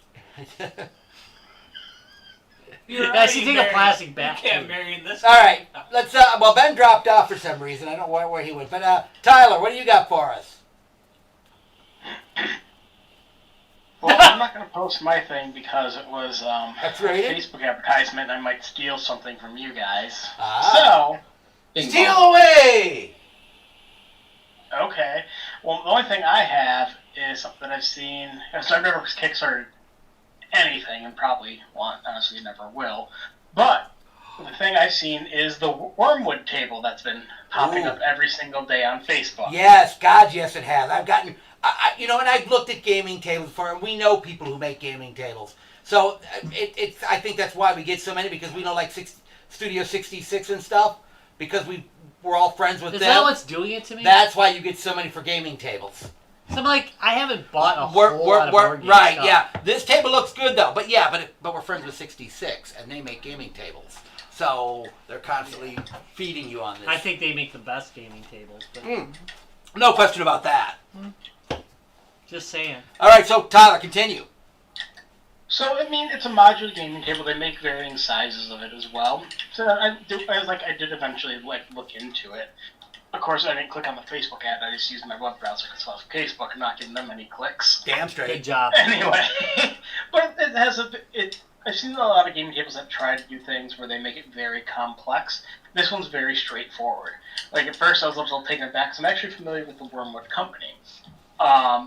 You're Yeah, she already take a married. plastic bath. You can't marry in this. All right, let's. Well, Ben dropped off for some reason. I don't know where he went, but Tyler, what do you got for us? Well, I'm not going to post my thing because it was a X-rated? Facebook advertisement and I might steal something from you guys. Ah. So, Steal away! okay. Well, the only thing I have is something I've seen. So I've never kickstarted anything and probably honestly never will. But the thing I've seen is the wormwood table that's been popping Ooh. up every single day on Facebook. Yes, God, yes, it has. I've gotten, and I've looked at gaming tables before, and we know people who make gaming tables. So it's. I think that's why we get so many, because we know like Studio 66 and stuff, because we're all friends with Is them. that what's doing it to me? That's why you get so many for gaming tables. So I'm like, I haven't bought a We're- whole we're- lot of we're- board game right, stuff. yeah. This table looks good though, but we're friends with 66, and they make gaming tables, so they're constantly feeding you on this. I think they make the best gaming tables, but No question about that. just saying. All right, so Tyler, continue. So I mean, it's a modular gaming table. They make varying sizes of it as well. So I did eventually look into it. Of course, I didn't click on the Facebook ad. I just used my web browser because I was Facebook and not getting them any clicks. Damn Good straight. job. Anyway, but it has I've seen a lot of gaming tables that try to do things where they make it very complex. This one's very straightforward. Like at first, I was a little taken aback because I'm actually familiar with the Wormwood Company.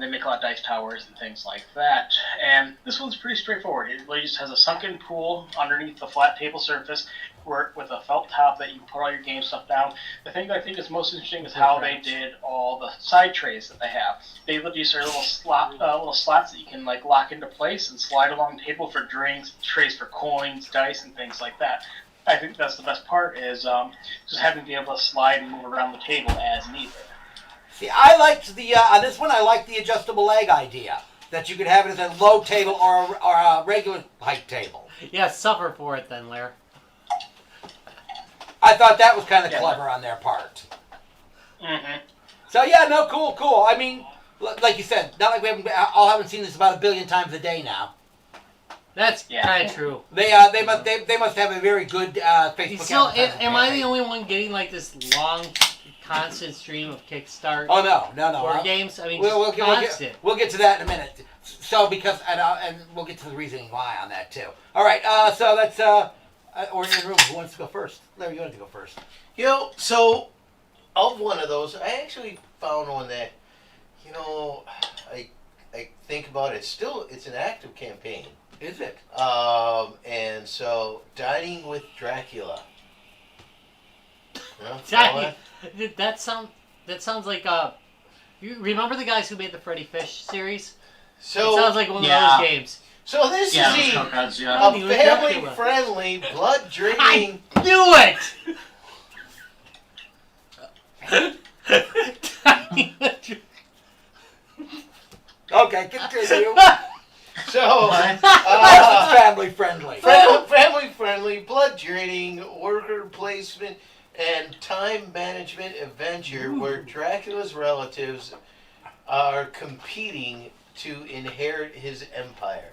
They make a lot of dice towers and things like that. And this one's pretty straightforward. It really just has a sunken pool underneath the flat table surface with a felt top that you can put all your game stuff down. The thing that I think is most interesting is how they did all the side trays that they have. They these are little slots that you can lock into place and slide along the table for drinks, trays for coins, dice, and things like that. I think that's the best part is just having to be able to slide and move around the table as needed. See, I liked the on this one. I liked the adjustable leg idea, that you could have it as a low table or a regular height table. Yeah, suffer for it then, Lair. I thought that was kind of Yeah. clever on their part. Mm-hmm. So yeah, no, cool. I mean, like you said, not like we haven't seen this about a billion times a day now. That's Yeah. kind of true. They must have a very good Facebook. So, advertising am I campaign. the only one getting this long, constant stream of Kickstart Oh no. board games? I mean, We'll constant. we'll get to that in a minute. So and we'll get to the reasoning why on that too. All right. So that's or in the room. Who wants to go first? Larry, you want to go first? So of one of those, I actually found one that, I think about it, it's an active campaign. Is it? And so Dining with Dracula. You know, Dining- that sounds like you remember the guys who made the Freddy Fish series? So It sounds like one of Yeah. those games. so this Yeah, is those cards, a yeah. Dining with Dracula. family-friendly, blood-draining. I knew it. Dining with Dracula. Okay, continue. So Family friendly. family-friendly, blood-draining, worker placement, and time management adventure where Dracula's relatives are competing to inherit his empire.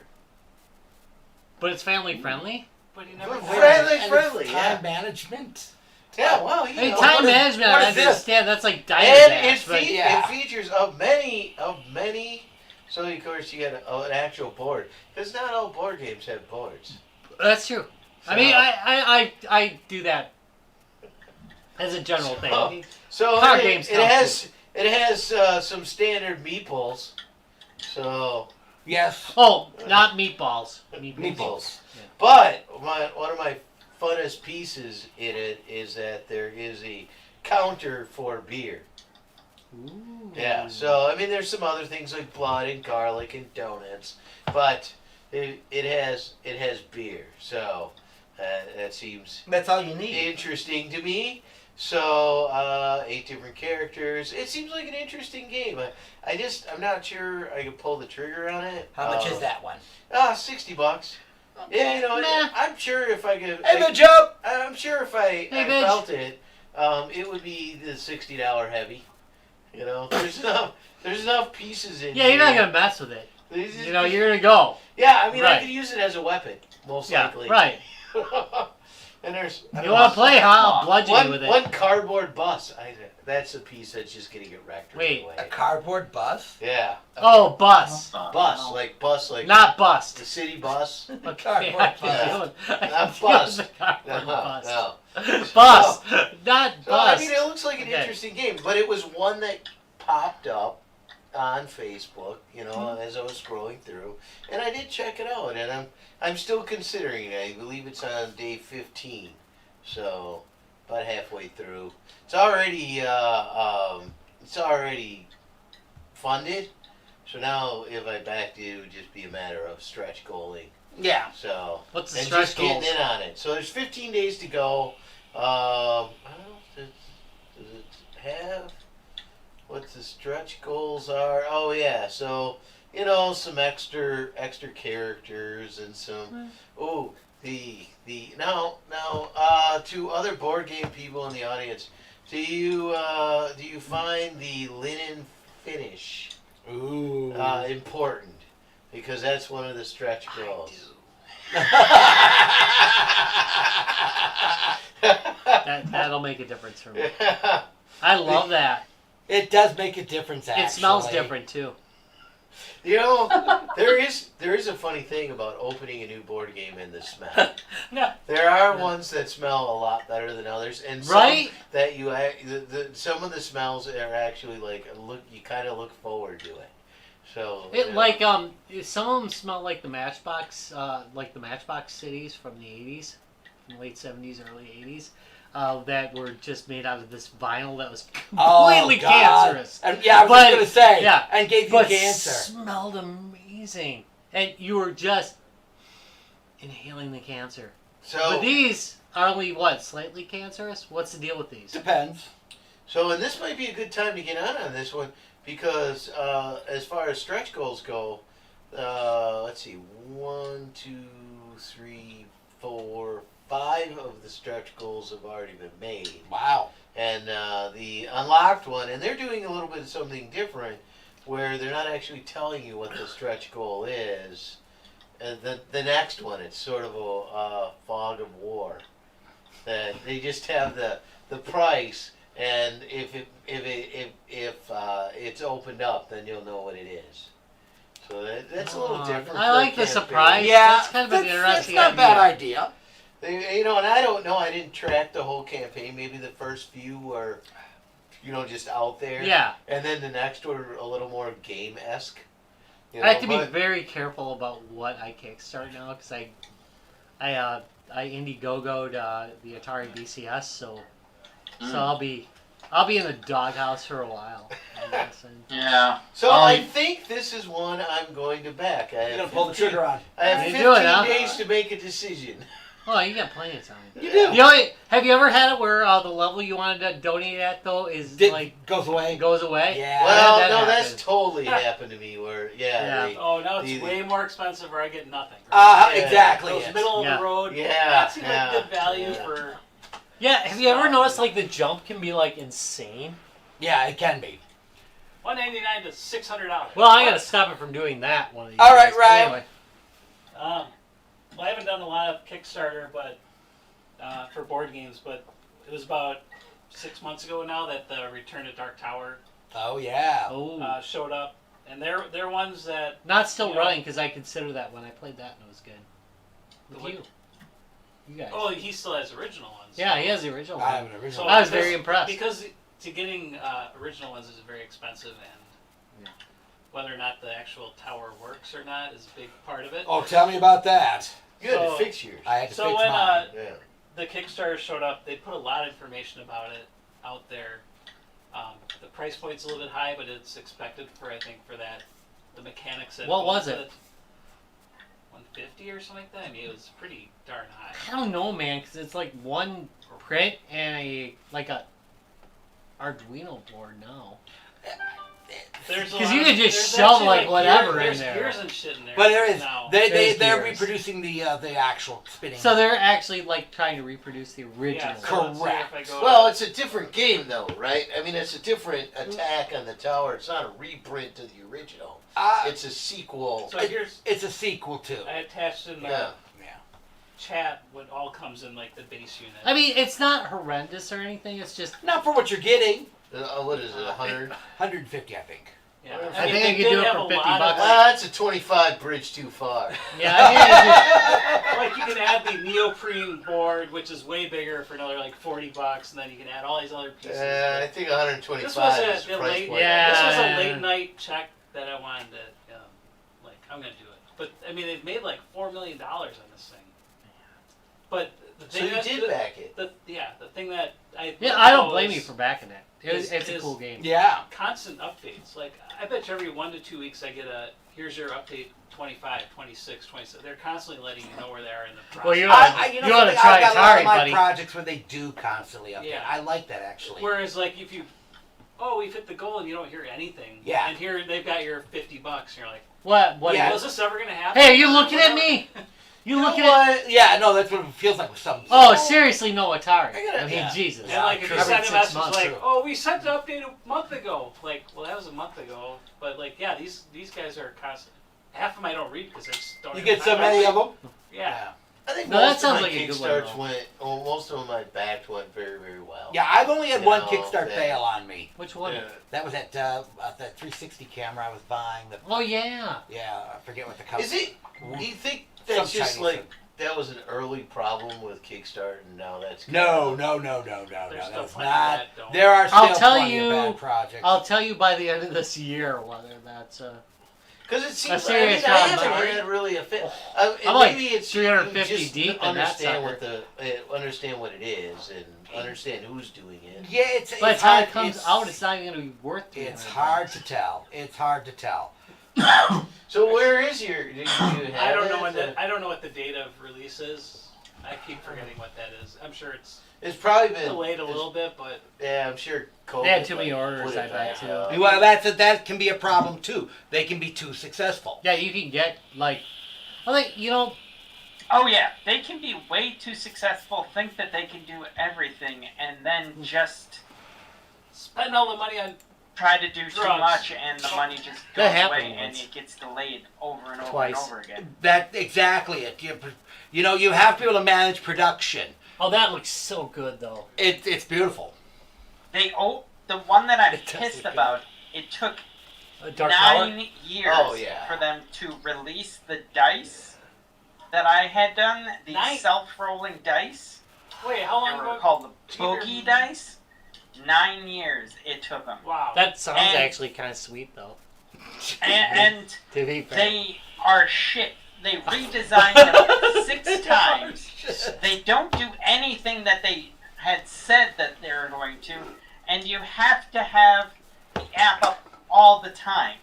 But it's family friendly. But you never. Friendly, Time yeah. management. Yeah, well, I mean, know. time what is- management. what I is this? understand. That's like And Dynamax. But it features of many. So of course you get an actual board because not all board games have boards. that's true. I mean, I do that as a general thing. So Card it, games it count, has some standard meeples. So Yes. Oh, not meatballs. Meeples. but one of my funnest pieces in it is that there is a counter for beer. Ooh. Yeah, so I mean, there's some other things like blood and garlic and donuts, but it has beer, so that seems That's all you need. interesting to me. So 8 different characters. It seems like an interesting game. I'm not sure I could pull the trigger on it. How much is that one? $60. Yeah, you know, Nah. I'm sure if I could. Hey, the job. I'm sure if I Midge. felt it, it would be the $60 heavy. You know, there's enough pieces in Yeah, here. you're not gonna mess with it. These- You know, you're gonna go. Yeah, I mean, I Right. could use it as a weapon, most Yeah, likely. right. And there's You want to play? Huh? I'll bludgeon you with it. one cardboard bus. That's a piece that's just gonna get wrecked. right Wait. away. A cardboard bus? Yeah. Oh, bus, Bus, like not bust. the city bus. Okay, Cardboard I keep bus. doing. I Not keep bus. doing the cardboard No, bus. no. Bus, not So, I bus. mean, it looks like an Okay. interesting game, but it was one that popped up on Facebook, you know, as I was scrolling through, and I did check it out, and I'm still considering it. I believe it's on day 15, so about halfway through. It's already funded, so now if I backed it, it would just be a matter of stretch goaling. Yeah. So What's the and stretch just getting goals? in on it. So there's 15 days to go. I don't know, does it have what the stretch goals are? Oh yeah, so you know, some extra characters and some now to other board game people in the audience, do you find the linen finish Ooh. important? Because that's one of the stretch goals. That'll make a difference for me. I love that. It does make a difference, actually. It smells different too. You know, there is a funny thing about opening a new board game and the smell. No. There are ones that smell a lot better than others, and some Right? that some of the smells are actually like you kind of look forward to it. So It like some of them smell like the Matchbox cities from the '80s, from the late '70s, early '80s, that were just made out of this vinyl that was completely cancerous. And, yeah, I was But- going to say. yeah, And gave you but cancer. smelled amazing, and you were just inhaling the cancer. So But these are only slightly cancerous. What's the deal with these? Depends. and this might be a good time to get on this one because as far as stretch goals go, let's see, 1, 2, 3, 4, 5 of the stretch goals have already been made. Wow. And the unlocked one, and they're doing a little bit of something different, where they're not actually telling you what the stretch goal is. The next one, it's sort of a fog of war. That they just have the price, and if it's opened up, then you'll know what it is. So that's a little different. I for a like the campaign. surprise. Yeah. That's kind of an interesting That's not a bad idea. You know, and I don't know. I didn't track the whole campaign. Maybe the first few were, you know, just out there. Yeah. And then the next were a little more game-esque. You I have to be but- very careful about what I kickstart now because I Indiegogo'd the Atari BCS, so I'll be in the doghouse for a while. I'm guessing. Yeah. So Oh, I you- think this is one I'm going to back. You're gonna pull the trigger on. I have You 15 do it, huh? days to make a decision. Oh, you got plenty of time. You do. Have you ever had it where the level you wanted to donate at though is Goes away. goes away? Yeah. Well, That no, happen. that's totally happened to me. Where Yeah. they- Oh, now it's The- way more expensive where I get nothing. Right? Yeah. Exactly. Those Yes. middle of Yeah. the road. Yeah, That seems yeah, like good value yeah. for. Yeah. Have you ever noticed like the jump can be like insane? Yeah, it can be. $199 to $600. Well, I gotta stop it from doing that one of these All right, days. Ryan. Anyway. Well, I haven't done a lot of Kickstarter, but for board games. But it was about 6 months ago now that the Return to Dark Tower Oh yeah. Oh. showed up, and they're ones that Not still you know- running because I consider that when I played that and it was good. With What? you guys. Oh, he still has original ones. Yeah, he has the original I one. have an original. So I was because- very impressed. because to getting original ones is very expensive, and whether or not the actual tower works or not is a big part of it. Oh, tell me about that. You had to So- fix yours. I had to So fix when mine. Yeah. the Kickstarter showed up, they put a lot of information about it out there. The price point's a little bit high, but it's expected for that the mechanics that. What go was with it? 150 or something like that. I mean, it was pretty darn high. I don't know, man, because it's like one print and a Arduino board now. There's a 'Cause lot you of- could just there's shove, actually, like, whatever there's in there. gears and shit in there. But there is now. they're gears. reproducing the actual spinning. So they're actually like trying to reproduce the original. Yeah, so let's see if I Correct. go Well, to- it's a different game, though, right? I mean, it's a different attack on the tower. It's not a reprint of the original. It's a sequel. so here's it's a sequel too. I attached in the Yeah. chat what all comes in like the base unit. I mean, it's not horrendous or anything. It's just Not for what you're getting. What is it, 100? 150, I think. Yeah, I think they I could did do it have for a 50 lot of, bucks. That's a 25 bridge too far. yeah. I like you can add the neoprene board, which is way bigger for another like $40, and then you can add all these other pieces. I think 125 This was is a the price late, point. Yeah. This was a late night check that I wanted to, like, I'm gonna do it. But I mean, they've made like $4 million on this thing. But the So thing you that, did back it. the thing that I yeah, I don't know blame is you for backing it. It's a is- cool game. Yeah. constant updates. Like I bet you every 1 to 2 weeks I get here's your update 25, 26, 27. They're constantly letting you know where they are in the process. Well, you You oughta know, try I've got a lot Atari, of my buddy. projects where they do constantly update. Yeah. I like that actually. Whereas, like, if we've hit the goal and you don't hear anything, Yeah. and here they've got your $50, and you're like, What? Yeah. was this ever gonna happen? Hey, are you looking at me? You You know looking at? what? Yeah, no, that's what it feels like with some. Oh, seriously, no Atari. I gotta- I mean, yeah. Jesus. And like, if you Every send a 6 message months. like, "Oh, we sent the update a month ago," like, well, that was a month ago. But like, yeah, these guys are constant. Half of them I don't read because I just don't. You have get so time. many of them. Yeah. I think No, that most of sounds my like a good one, Kickstarts though. went. Oh, most of them I backed went very, very well. Yeah, I've only had You one know, Kickstart that- fail on me. Which one? Yeah. That was that 360 camera I was buying. Oh yeah. Yeah, I forget what the company. Is it? Do you think Some that's just Chinese like thing. that was an early problem with Kickstarter, and now that's No. There's That still was plenty not. that don't. There are still I'll tell plenty you- of bad projects. I'll tell you by the end of this year whether that's because it seems. serious I problem, haven't Mark. had really a fit. I'm and like maybe it's 350 you just deep in that understand what sucker. understand what it is and understand who's doing it. Yeah, it's by the it's time hard. it comes out, it's not even gonna be worth it. It's hard to tell. It's hard to tell. So where is your? Do you have I don't know it? when I don't know what the date of release is. I keep forgetting what that is. I'm sure it's It's probably been delayed a little bit, but Yeah, I'm sure. COVID They had too like, many orders, put it I bet, back too. up. Well, that can be a problem too. They can be too successful. Yeah, you can get like, I think Oh yeah, they can be way too successful, think that they can do everything, and then just spend all the money on. try to do too Drugs. much, and the money just That goes happened away, and once. it gets delayed over and over Twice. and over again. That exactly it. You know, you have to be able to manage production. oh, that looks so good though. It's beautiful. The one that I'm It does pissed look good. about, it took Dark Tower. 9 years Oh, yeah. for them to release the dice that I had done, the Nine- self-rolling dice. Wait, how They long were ago? called the Peter- Boogie dice. 9 years it took them. Wow. That sounds And- actually kind of sweet though. and To be fair. they are shit. They redesigned them 6 times. They don't do anything that they had said that they were going to, and you have to have the app up all the time.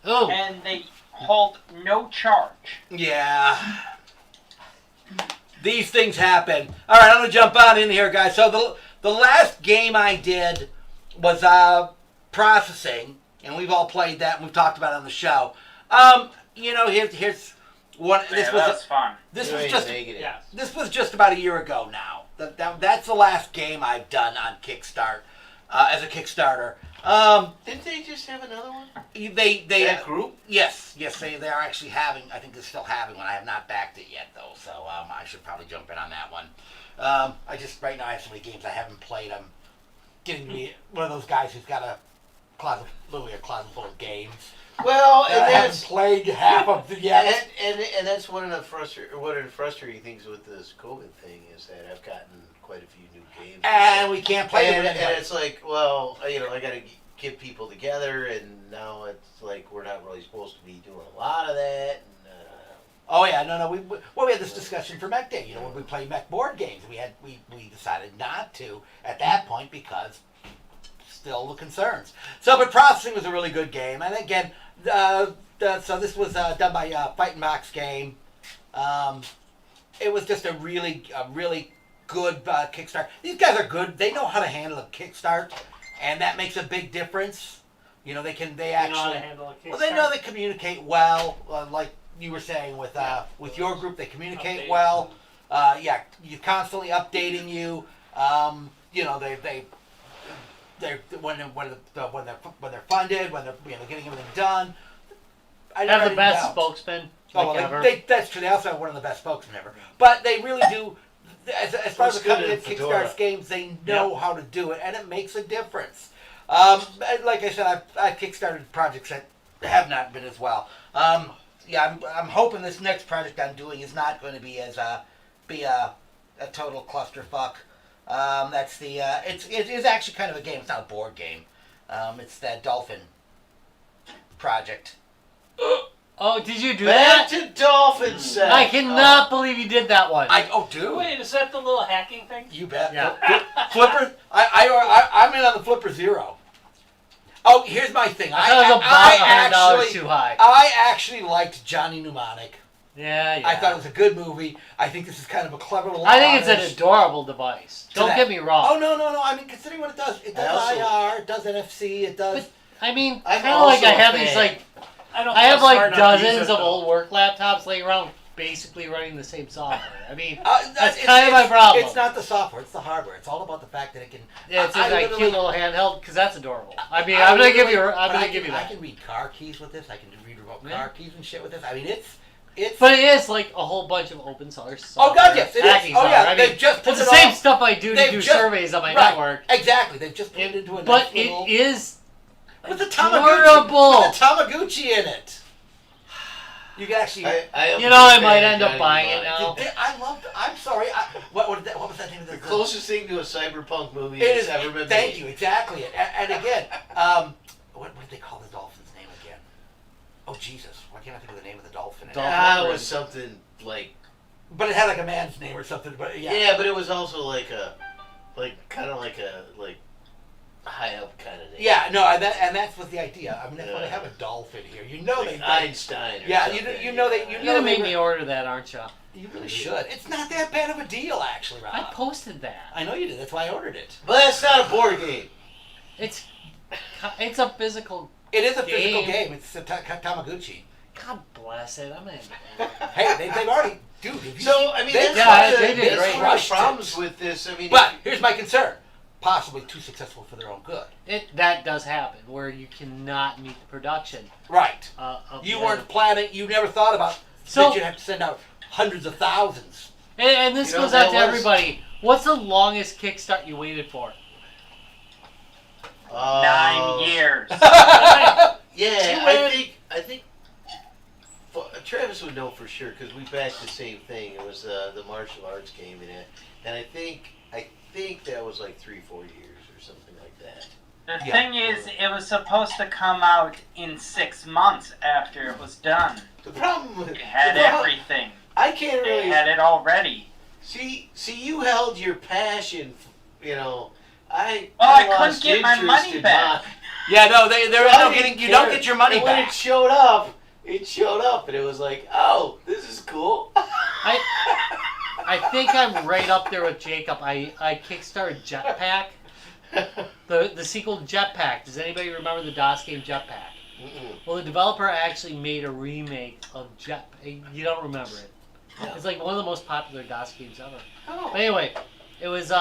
Oh. And they hold no charge. Yeah. These things happen. All right, I'm going to jump on in here, guys. So the last game I did was processing, and we've all played that, and we've talked about it on the show. Here's what That was fun. This You was ain't just negative. Yes. this was just about a year ago now. That's the last game I've done on Kickstart as a Kickstarter. Didn't they just have another one? They That group? Yes, they are actually having. I think they're still having one. I have not backed it yet though, so I should probably jump in on that one. I just right now I have so many games I haven't played. I'm getting to be one of those guys who's got literally a closet full of games. Well, I and haven't that's played half of them yet. and that's one of the frustrating things with this COVID thing is that I've gotten quite a few new games. And we can't play and, them anyway. and it's like, well, I got to get people together, and now it's like we're not really supposed to be doing a lot of that. And, Oh yeah, no. We had this discussion for Mech Day. When we play Mech board games, we decided not to at that point because still the concerns. So, but processing was a really good game, and again, so this was done by Fight and Box Game. It was just a really good Kickstart. These guys are good. They know how to handle a Kickstart, and that makes a big difference. They They know how actually. to handle a Kickstarter. Well, they know they communicate well, like you were saying with your group. They communicate Updates. well. You're constantly updating you. They're when they're funded, when they're getting everything done. I Have never the best doubt. spokesman. Oh, like well, ever. that's true. They also have one of the best spokesmen ever. But they really do. As far as the Looks good company in that Fedora. Kickstarts games, they know how to do it, and it makes a difference. Like I said, I've Kickstarted projects that have not been as well. I'm hoping this next project I'm doing is not going to be as a total clusterfuck. It is actually kind of a game. It's not a board game. It's that Dolphin project. Oh, did you do back that? to Dolphin Set. I cannot believe you did that one. Dude. Wait, is that the little hacking thing? You bet. Yeah. Flipper. I'm in on the Flipper Zero. Oh, here's my thing. I thought it was about $100 too high. I actually liked Johnny Mnemonic. Yeah. I thought it was a good movie. I think this is kind of a clever little. I think it's homage an adorable device. to Don't that. get me wrong. Oh no. I mean, considering what it does IR, it does NFC, it does. But, I mean, I'm kind of like also I a have fan. these like I don't. I think have I'm like smart enough to use dozens it, of though. old work laptops laying around, basically running the same software. I mean, that's it's- kind of my it's- problem. It's not the software; it's the hardware. It's all about the fact that it can. Yeah, it's I like literally- cute little handheld because that's adorable. I mean, I I'm gonna give you. literally- I'm but gonna I give you can- I that. can read car keys with this. I can read remote Yeah. car keys and shit with this. I mean, it's. But it is like a whole bunch of open source. Oh, God, yes, it is. hacking Oh, yeah, software. I they've mean, just put it's the it same all- stuff I do to they've do just- surveys on my right, network. Exactly. They've just put it into a But nice little, it is with the adorable. Tamagotchi in it. You can actually. am You know, a I might fan of end up Johnny buying it Mnemonic. now. I loved. I'm sorry. What was that name of The the closest thing to a cyberpunk movie It that's is. ever been Thank made. you. Exactly. And again, what did they call the dolphin's name again? Oh Jesus! Why can't I think of the name of the dolphin? It was something like. But it had like a man's name or something. But yeah. Yeah, but it was also like kind of like a high up kind of name. Yeah. No. And that's what the idea. I mean, that's why they Yeah. have a dolphin here. You know Like they. Einstein. Or Yeah, something. you know they. You You're know gonna they. make me order that, aren't you? You really should. It's not that bad of a deal, actually, Rob. I posted that. I know you did. That's why I ordered it. But that's not a board game. It's a physical. It is a physical Game. game. It's a Tamagotchi. God bless it. I'm gonna. Hey, they've already. Dude, have you So I mean, They- that's yeah, one of they the, did that's great. one of the Rushed problems it. with this. I mean, But here's my concern: possibly too successful for their own good. That does happen where you cannot meet the production. Right. Of You the weren't other- planning. You never thought about So- that you'd have to send out hundreds of thousands. And this You know, goes out that to was- everybody. What's the longest Kickstart you waited for? 9 years. Yeah, win. I think Travis would know for sure because we backed the same thing. It was the martial arts game in it, and I think that was like 3-4 years or something like that. The Yeah. thing is, it was supposed to come out in 6 months after it was done. The problem with It had the problem- everything. I can't It really had it all ready. see. You held your passion. You know, I I lost couldn't get my interest money in back. mine. Yeah, no, they're I no didn't getting. You care. don't get your money And when back. it showed up, and it was like, oh, this is cool. I think I'm right up there with Jacob. I kickstarted Jetpack. The sequel to Jetpack. Does anybody remember the DOS game Jetpack? Mm-mm. Well, the developer actually made a remake of Jetpack. You don't remember it. No. It's like one of the most popular DOS games ever. Oh. But anyway, it was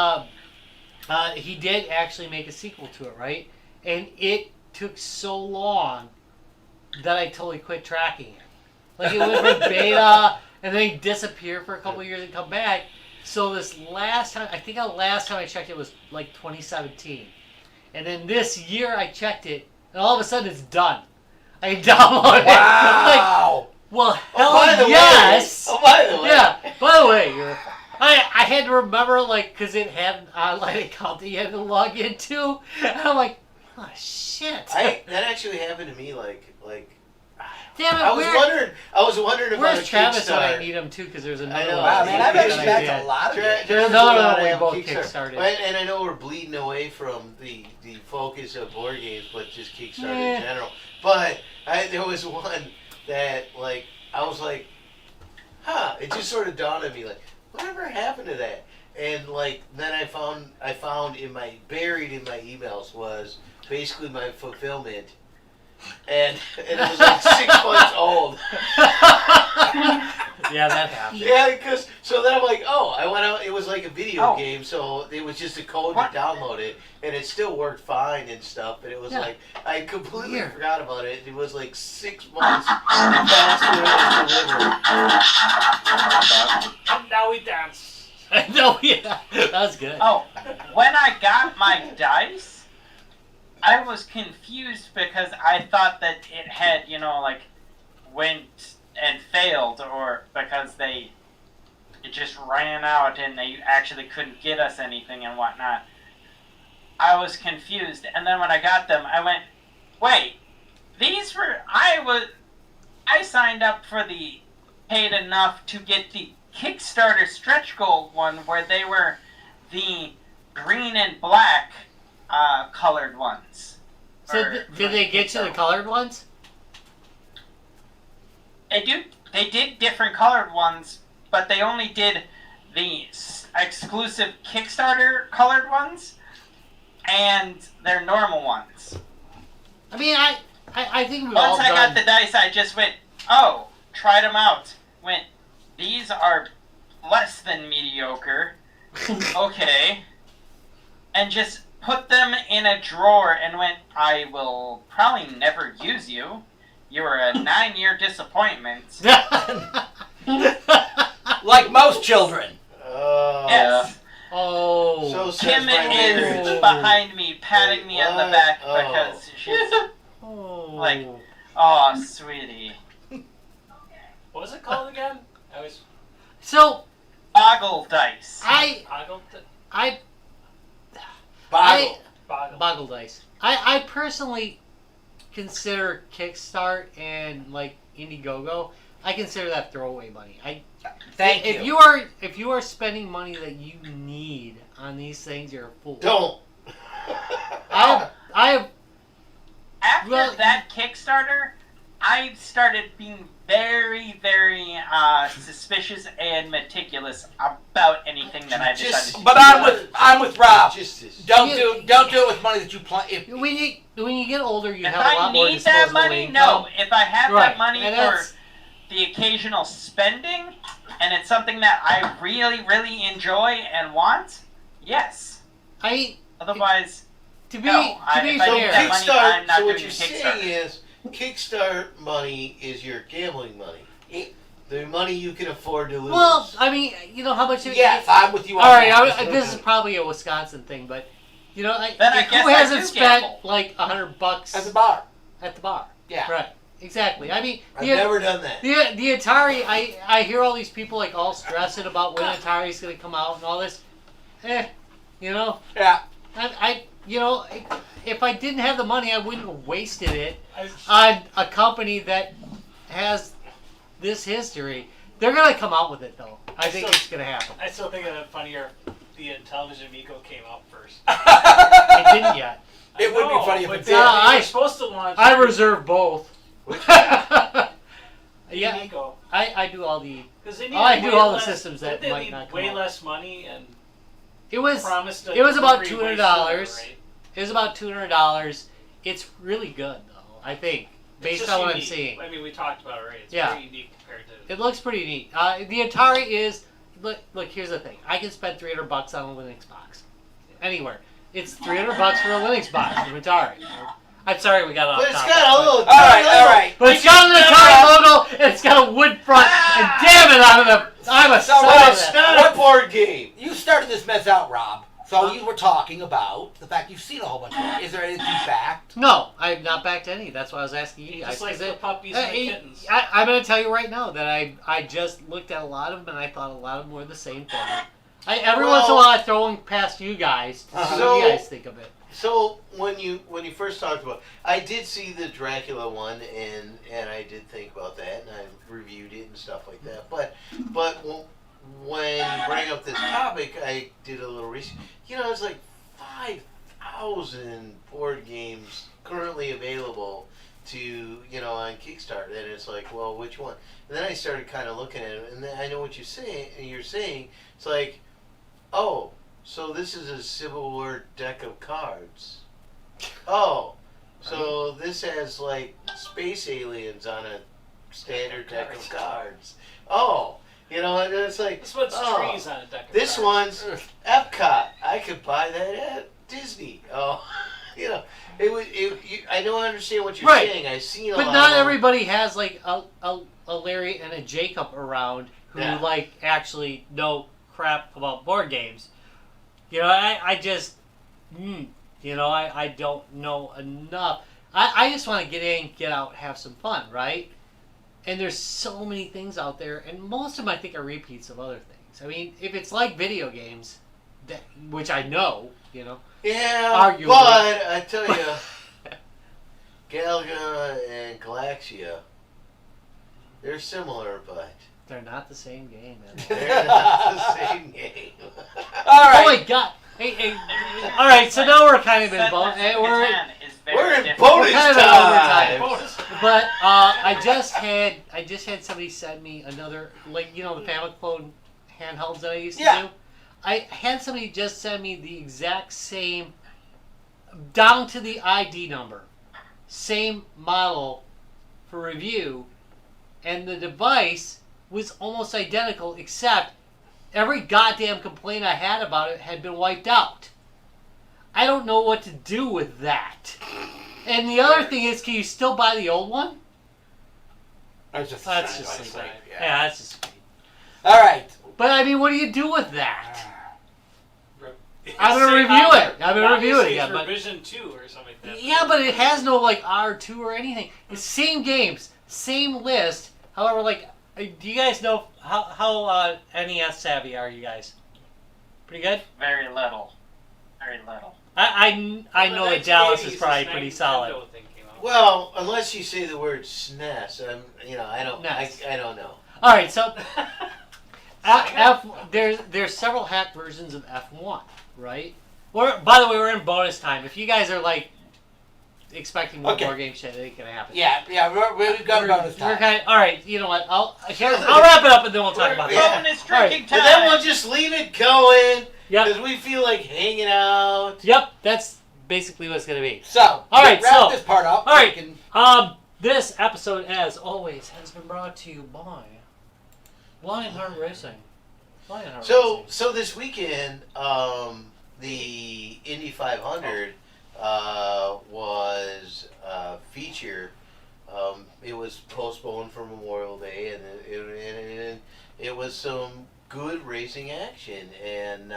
he did actually make a sequel to it, right? And it took so long that I totally quit tracking it. Like it went from beta and then he disappeared for a couple of years and come back. So this last time, I think the last time I checked it was like 2017. And then this year I checked it and all of a sudden it's done. I downloaded it. Like, Wow. well, hell Oh, by the yes. way. Oh, by the way. Yeah. By the way, I had to remember like because it had an online account that you had to log into. And I'm like, oh shit. That actually happened to me. Like. Damn it. I was wondering about Where's a Travis when I Kickstarter. need him too? Because there's I another know. one. Wow, man, I've that actually I backed did. a lot of games. No, we both kickstarted. And I know we're bleeding away from the focus of board games, but just Kickstarter in general. But there was one that like I was like, it just sort of dawned on me like, whatever happened to that? And like then I found buried in my emails was basically my fulfillment. And it was like 6 months old. Yeah, that happened. Yeah, because so then I'm like, I went out. It was like a video Oh. game, so it was just a code What? to download it, and it still worked fine and stuff. But it was Yeah. like I completely Weird. forgot about it. It was like 6 months past when it was delivered. And now we dance. No, yeah, that was good. Oh, when I got my dice, I was confused because I thought that it had, like, went and failed, or because it just ran out and they actually couldn't get us anything and whatnot. I was confused, and then when I got them, I went, wait, I signed up for the paid enough to get the Kickstarter stretch goal one where they were the green and black colored ones. So did they get you the colored ones? They did different colored ones, but they only did the exclusive Kickstarter colored ones and their normal ones. I mean, I think we've all Once I done. got the dice, I just went, tried them out. Went, these are less than mediocre. Okay. And just put them in a drawer and went, I will probably never use you. You are a 9-year disappointment. Like most children. Yes. Oh. So says Kim my marriage. is behind me, patting me on the What? back Oh. because she's Oh. like, oh, sweetie. What was it called again? I was So Boggle dice. I Boggle. Boggle. Boggle dice. I personally consider Kickstart and like Indiegogo. I consider that throwaway money. Thank if you. you are spending money that you need on these things, you're a fool. Don't. I have After Well, that Kickstarter, I started being very, very suspicious and meticulous about anything that I decided to But do. I'm with Rob. Just Don't do it with money that you plan. when you get older, you If have a lot I more need disposable that money, income. no. If I have Right, that money and for that's- the occasional spending, and it's something that I really, really enjoy and want, yes. Otherwise, to be no. to be If I So need fair, that money, I'm Kickstart. not So what doing you're Kickstarter. saying is, Kickstart money is your gambling money. The money you can afford to lose. well, I mean, you know how much. Yes, I'm with you on All right, that. this is probably a Wisconsin thing, but you know, Then I who guess I hasn't do spent gamble. like $100 At the bar. at the bar? Yeah. Right. Exactly. I mean, I've never done that. the Atari. I hear all these people like all stressing about when Atari's going to come out and all this. You know. Yeah. if I didn't have the money, I wouldn't have wasted it I- on a company that has this history. They're gonna come out with it though. I think it's gonna happen. I still think it funnier. The Television Amigo came out first. It didn't yet. It would be know, funny if but it they did. were supposed to launch. I reserve both. the Yeah, Amigo. I do all the. Because they I needed do way all the less- systems that they might need not come way out. less money and It was promised. it was about delivery way $200. sooner, right? It was about $200. It's really good though. I think It's based just on what I'm unique. seeing, I mean, we talked about it already. It's Yeah. very unique compared to. it looks pretty neat. The Atari is look. Here's the thing. I can spend $300 on a Linux box anywhere. It's $300 for a Linux box from Atari. I'm sorry we got off But it's topic, got a little. All right. But it's got an Atari logo and it's got a wood front. And damn it, I'm a son But of it's that. not a board game. You started this mess out, Rob. So you were talking about the fact you've seen a whole bunch of it. Is there anything backed? No, I've not backed any. That's why I was asking you guys. Just like 'cause the it- puppies and the kittens. I'm going to tell you right now that I just looked at a lot of them and I thought a lot of them were the same thing. Every once in a while I throw them past you guys to see what So- you guys think of it. So when you first talked about, I did see the Dracula one, and I did think about that, and I reviewed it and stuff like that. But when you bring up this topic, I did a little research. It's like 5,000 board games currently available to on Kickstarter, and it's like, well, which one? And then I started kind of looking at it, and then I know what you're saying. And you're saying it's like, oh. So this is a Civil War deck of cards. Oh, so this has like space aliens on a standard deck of cards. Oh, and it's like This one's oh, trees on a deck of this cards. one's Epcot. I could buy that at Disney. Oh, it would. I don't understand what you're Right. saying. I've seen a But lot not of them. everybody has like a Larry and a Jacob around who Yeah. like actually know crap about board games. I just, I don't know enough. I just want to get in, get out, have some fun, right? And there's so many things out there, and most of them I think are repeats of other things. I mean, if it's like video games, which I know, Yeah, arguably. but I tell you, Galaga and Galaxia, they're similar, but they're not the same game, man. they're not the same game. All right. Oh my god! Hey, all right. So now we're kind of in Settlers bonus. of Catan is very We're in different. bonus kind of time. Bonus. But I just had somebody send me another, like the Famicom handhelds that I used to do. I had somebody just send me the exact same, down to the ID number, same model for review, and the device was almost identical, except every goddamn complaint I had about it had been wiped out. I don't know what to do with that. And the other thing is, can you still buy the old one? That's just That's just nice, stupid. yeah. Yeah, that's just stupid. All right. But I mean, what do you do with that? I'm Say gonna review how- it. I'm gonna review it obviously again. it's But Revision 2 or something like that. yeah, but it has no like R2 or anything. It's same games, same list. However, like, do you guys know how NES savvy are you guys? Pretty good. Very little. Very little. I know Well, that Dallas 1980s, is probably this pretty Nintendo solid. thing came out. Well, unless you say the word SNES, I don't. NES. I don't know. All right, so there's several hack versions of F1, right? By the way, we're in bonus time. If you guys are like expecting more Okay. board game shit, it ain't gonna happen. Yeah, we've got bonus time. All right, you know what? I'll wrap it up and then we'll talk about Yeah. it. Bonus All right. drinking But time. then we'll just leave it going Yep, because we feel like hanging out. yep. That's basically what it's gonna be. So, All right, wrap so- this part up. all right. We can- This episode, as always, has been brought to you by Lionheart Racing. Lionheart Racing. So this weekend, the Indy 500 was a feature. It was postponed for Memorial Day, and it was some good racing action. And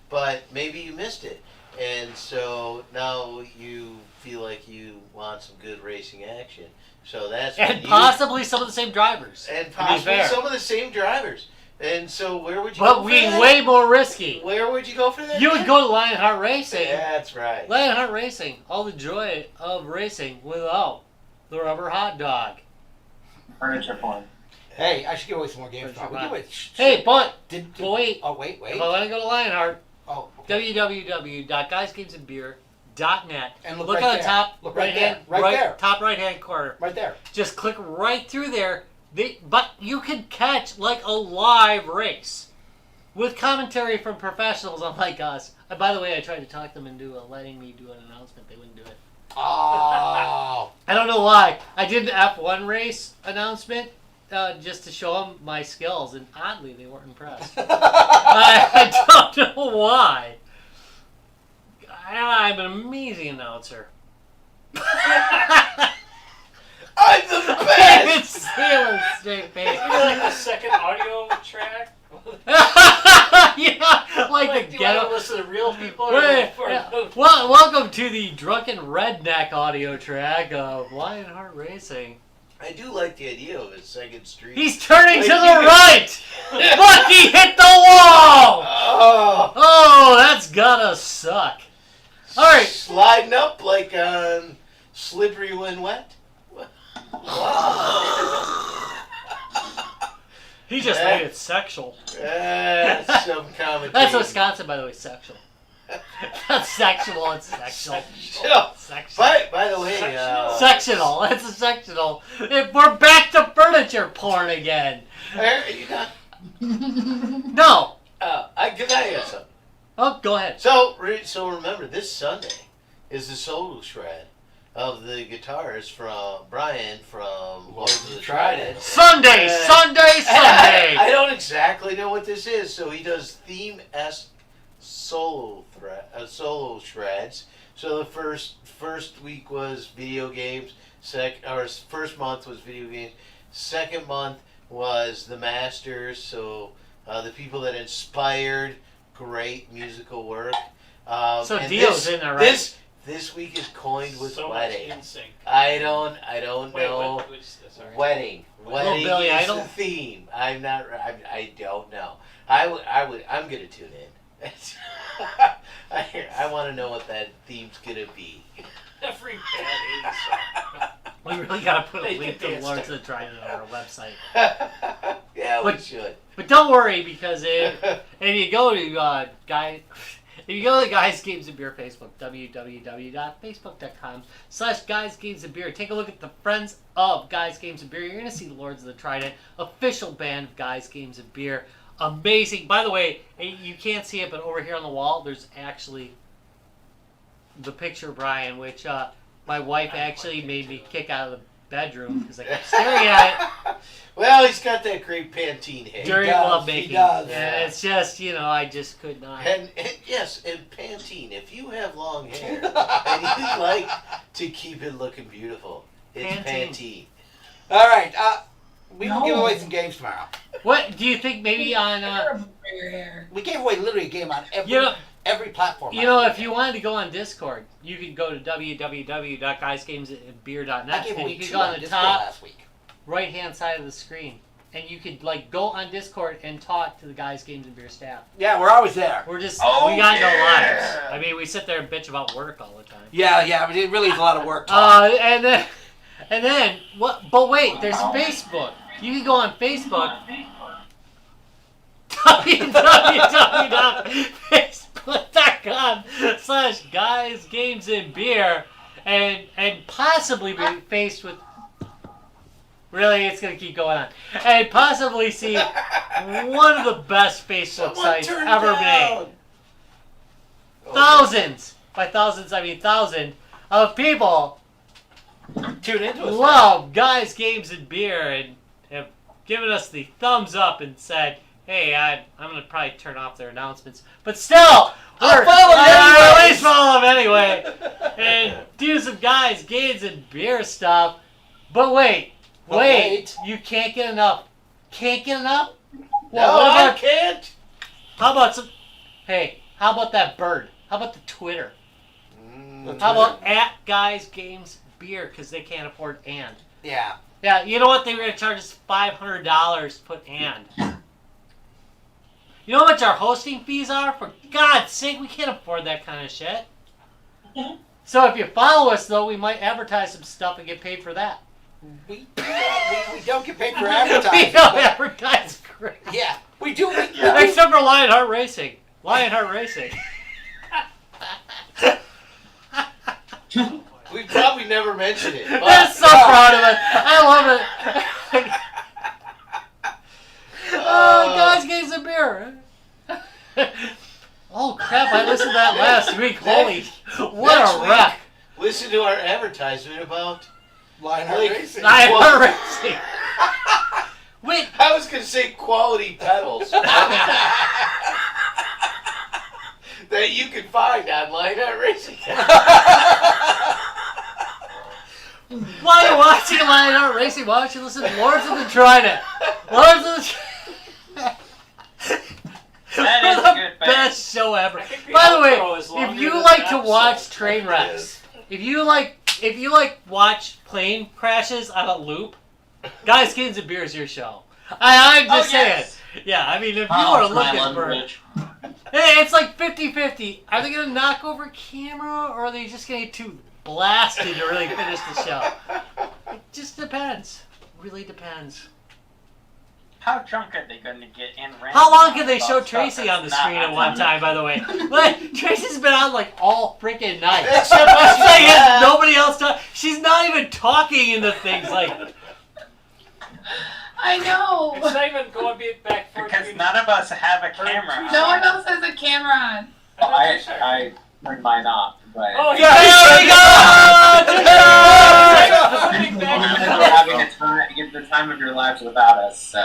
but maybe you missed it, and so now you feel like you want some good racing action. So that's when And you- possibly some of the same drivers. and to be possibly fair. some of the same drivers. And so where would you But go for we that? way more risky. Where would you go for that? You would go to Lionheart Racing. Yeah, that's right. Lionheart Racing. All the joy of racing without the rubber hot dog. Furniture porn. Hey, I should give away some more games. Furniture We give away. Hey, but wait. Oh, wait. If I want to go to Lionheart, Oh, okay. www.guysgamesandbeer.net. And Look right on the there. top Look right right hand, there. Right there. top right hand corner. Right there. Just click right through there. But you can catch like a live race with commentary from professionals unlike us. And by the way, I tried to talk them into letting me do an announcement. They wouldn't do it. Oh. I don't know why. I did the F1 race announcement just to show them my skills, and oddly, they weren't impressed. I don't know why. I'm an amazing announcer. I'm the best! It's stealing straight face. Like the second audio track. Yeah, like the do you want ghetto. to listen to real people? Or Well, welcome to the Drunken Redneck audio track of Lionheart Racing. I do like the idea of a second street. He's turning to the right! Look, he hit the wall! Oh, that's gotta suck. All right. Sliding up like on Slippery When Wet. He just made it sexual. That's some comedy. That's Wisconsin, by the way, sexual. Not sexual, it's sexual. Sexual. By the way, Sectional. It's a sectional. We're back to furniture porn again. you got, No. can I add something? Oh, go ahead. So remember, this Sunday is the solo shred of the guitarist from Brian from Lords of the Trident. Sunday. I don't exactly know what this is, so he does theme-esque solo shreds. So the first week was video games. First month was video games. Second month was the masters. So the people that inspired great musical work. So Dio's in there, right? This week is coined with so wedding. much in sync. I don't know. Sorry. Wedding. Wedding Billy is Idol? the theme. I don't know. I'm gonna tune in. I want to know what that theme's gonna be. Every bad 80s song. We really gotta put a They link did to dance Lords to- of the Trident on our website. Yeah, we But- should. But don't worry, because if you go to if you go to the Guys Games and Beer Facebook, www.facebook.com/Guys Games and Beer, take a look at the Friends of Guys Games and Beer. You're gonna see Lords of the Trident, official band of Guys Games and Beer. Amazing. By the way, you can't see it, but over here on the wall, there's actually the picture of Brian, which my wife actually made me kick out of the bedroom because I kept staring at it. Well, he's got that great Pantene hair. During does, lovemaking. he does. Yeah, it's just, I just could not. And yes, and Pantene. If you have long hair and you like to keep it looking beautiful, it's Pantene. All right. We will give away some games tomorrow. What do you think? Maybe on We gave away literally a game on every platform. if you wanted to go on Discord, you could go to www.guysgamesandbeer.net, I gave and away you could 2 go on on the Discord top last week. right hand side of the screen, and you could go on Discord and talk to the Guys Games and Beer staff. Yeah, we're always there. We're just Oh, we got no yeah. lives. I mean, we sit there and bitch about work all the time. Yeah, but it really is a lot of work. Talk. And then what? But wait, there's Facebook. You can go on Facebook. www.facebook.com/guysgamesandbeer and possibly be faced with. Really, it's gonna keep going on, and possibly see one of the best Facebook sites ever made. Thousands, by thousands I mean thousand, of people Tune into us. love Guys, Games, and Beer and have given us the thumbs up and said, hey, I'm going to probably turn off their announcements. But still, I'll follow them at anyways. least follow them anyway. And do some Guys, Games, and Beer stuff. But wait. You can't get enough. Can't get enough? Well, what I about, can't. how about some... Hey, how about that bird? How about the Twitter? The How about @Guys, Games, Beer? Because they can't afford and. Yeah. Yeah, you know what? They were going to charge us $500 to put and. You know how much our hosting fees are? For God's sake, we can't afford that kind of shit. So if you follow us, though, we might advertise some stuff and get paid for that. We don't get paid for We advertising. don't but- advertise great. Yeah, we do. Except for Lionheart Racing. Lionheart Racing. We probably never mentioned it. I'm so proud of it. I love it. Oh, guys, get some beer. Oh, crap, I listened to that last week. Holy, what Next a week, wreck. Listen to our advertisement about Lionheart like, Racing. Lionheart Racing. Wait, I was gonna say quality pedals that you can find on Lionheart Racing. while you're watching Lionheart Racing, why don't you listen to Lords of the Trident? Lords of the That is the a good bet. best show ever. I think the By the way, outro is if longer you than like the to episode. watch train wrecks, if you like watch plane crashes on a loop, Guys, Skins and Beer is your show. I'm just saying. Yeah, I mean, if you are looking for... Hey, it's like 50-50. Are they going to knock over camera, or are they just going to get too blasted to really finish the show? It just depends. Really depends. How drunk are they going to get in random? How long can they about show stuff Tracy that's on the not screen at on one TV? time, by the way? Like, Tracy's been on like all freaking night. Except when It's she's like mad. nobody else talk. She's not even talking in the things. Like, I know. It's not even going back for Because none of us have a camera. No one else has a camera on. I turned mine off, but Oh, there we go! you're having a time, get the time of your lives without us. So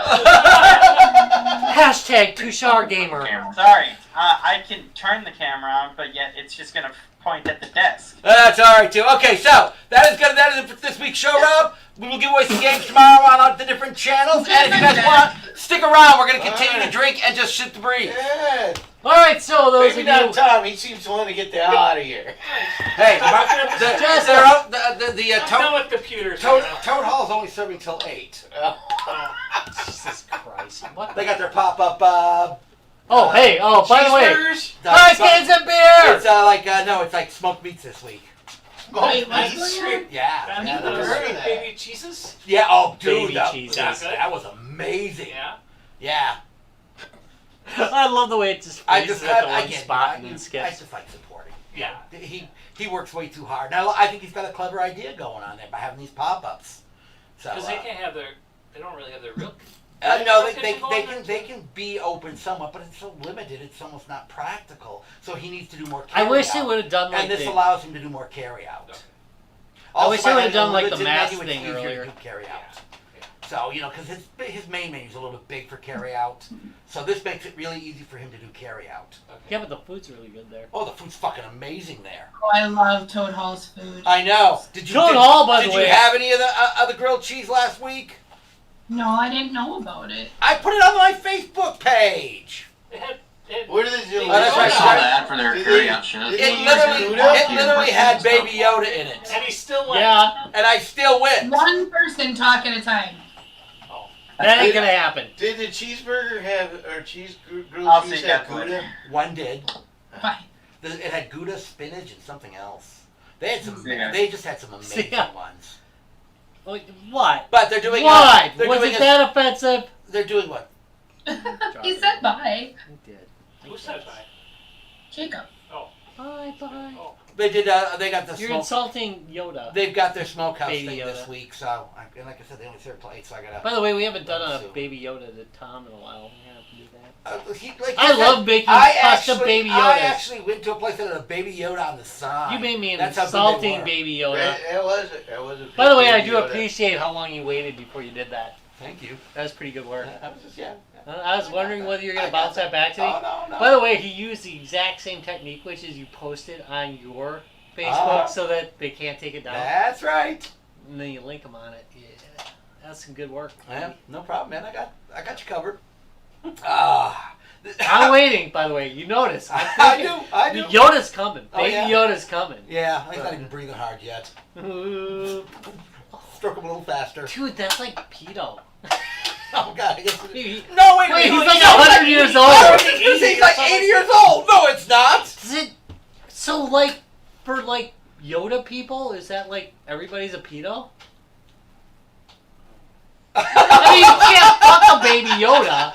Hashtag Tushar Gamer. Sorry, I can turn the camera on, but yet it's just going to point at the desk. That's all right too. Okay, so that is it for this week's show, Rob. We will give away some games tomorrow on the different channels, and if you guys want, stick around. We're gonna continue to drink and just shoot the breeze. Yeah. All right, so those Maybe of you. not Tom. He seems to want to get the hell out of here. Hey, the I'm done with computers. Toad right now. Hall is only serving till 8. Jesus Christ! What? They got their pop-up. Oh, hey! Oh, by the way, Cheeseburgers? Guys, Skins and Beer. It's like smoked meats this week. Wait, what's going on? Yeah. I Yeah, mean, those are- baby cheeses. yeah. Oh, dude, Baby that, cheeses. that was amazing. Yeah. Yeah. I love the way it just I freezes just at the I one get spot I and then I skips. just like supporting. Yeah. He works way too hard. Now I think he's got a clever idea going on there by having these pop-ups. So Because they can't have their. They don't really have their real. no, Kitchen going they can be open somewhat, but it's so limited. It's almost not practical. So he needs to do more. I wish they carry-out. would have done like And this the. allows him to do more carry out. Okay. I wish they by would've having done a like the limited mask menu, it's thing easier to earlier. do carry out. Yeah. So because his main menu is a little bit big for carry out, so this makes it really easy for him to do carry out. Yeah, but the food's really good there. Oh, the food's fucking amazing there. Oh, I love Toad Hall's food. I know. Did you Toad Hall, by the Did way. you have any of the grilled cheese last week? No, I didn't know about it. I put it on my Facebook page. They had. Where did they do Oh, that's I right. saw that for their Did carry-out they- shit. did It they literally, use Gouda? it literally had Baby Yoda in it, And he still went. Yeah, and I still win. One person talk at a time. that ain't gonna happen. Did the cheeseburger have or grilled I'll cheese see have that Gouda? One did. Fine. It had Gouda, spinach, and something else. They had some. Yeah. They just had some amazing Yeah. ones. Like, what? But they're doing. What? They're Was doing it that offensive? They're doing what? He said bye. He did. Who said that? Jacob. Bye, bye. Oh. They did. They got the You're smoke. insulting Yoda. They've got their smokehouse Baby thing Yoda. this week, so and like I said, they only serve plates, so I gotta. By the way, we haven't done a Soup. Baby Yoda to Tom in a while. We have to do that. Like I I said, love making I custom actually, Baby I Yodas. actually went to a place that had a Baby Yoda on the side. You made me an That's how good they insulting were. Baby Yoda. That was a By the way, I Baby do Yoda. appreciate how long you waited before you did that. Thank you. That was pretty good work. I was just yeah. I was wondering whether you're gonna bounce that back to me. Oh no. By the way, he used the exact same technique, which is you posted on your Facebook so that they can't take it down, That's right. and then you link them on it. Yeah, that's some good work. Yeah, no problem, man. I got you covered. Ah. I'm waiting. By the way, you notice. I'm I thinking, do. Yoda's coming. Oh, Baby yeah? Yoda's coming. Yeah, he's not even breathing hard yet. Ooh. Stroke him a little faster. Dude, that's like pedo. Oh God! I guess He- no, wait, Wait, he's no, like no, 100 years no, old. He's like 80 years old. No, it's not. Is it so like for like Yoda people? Is that like everybody's a pedo? I mean, you can't fuck a baby Yoda.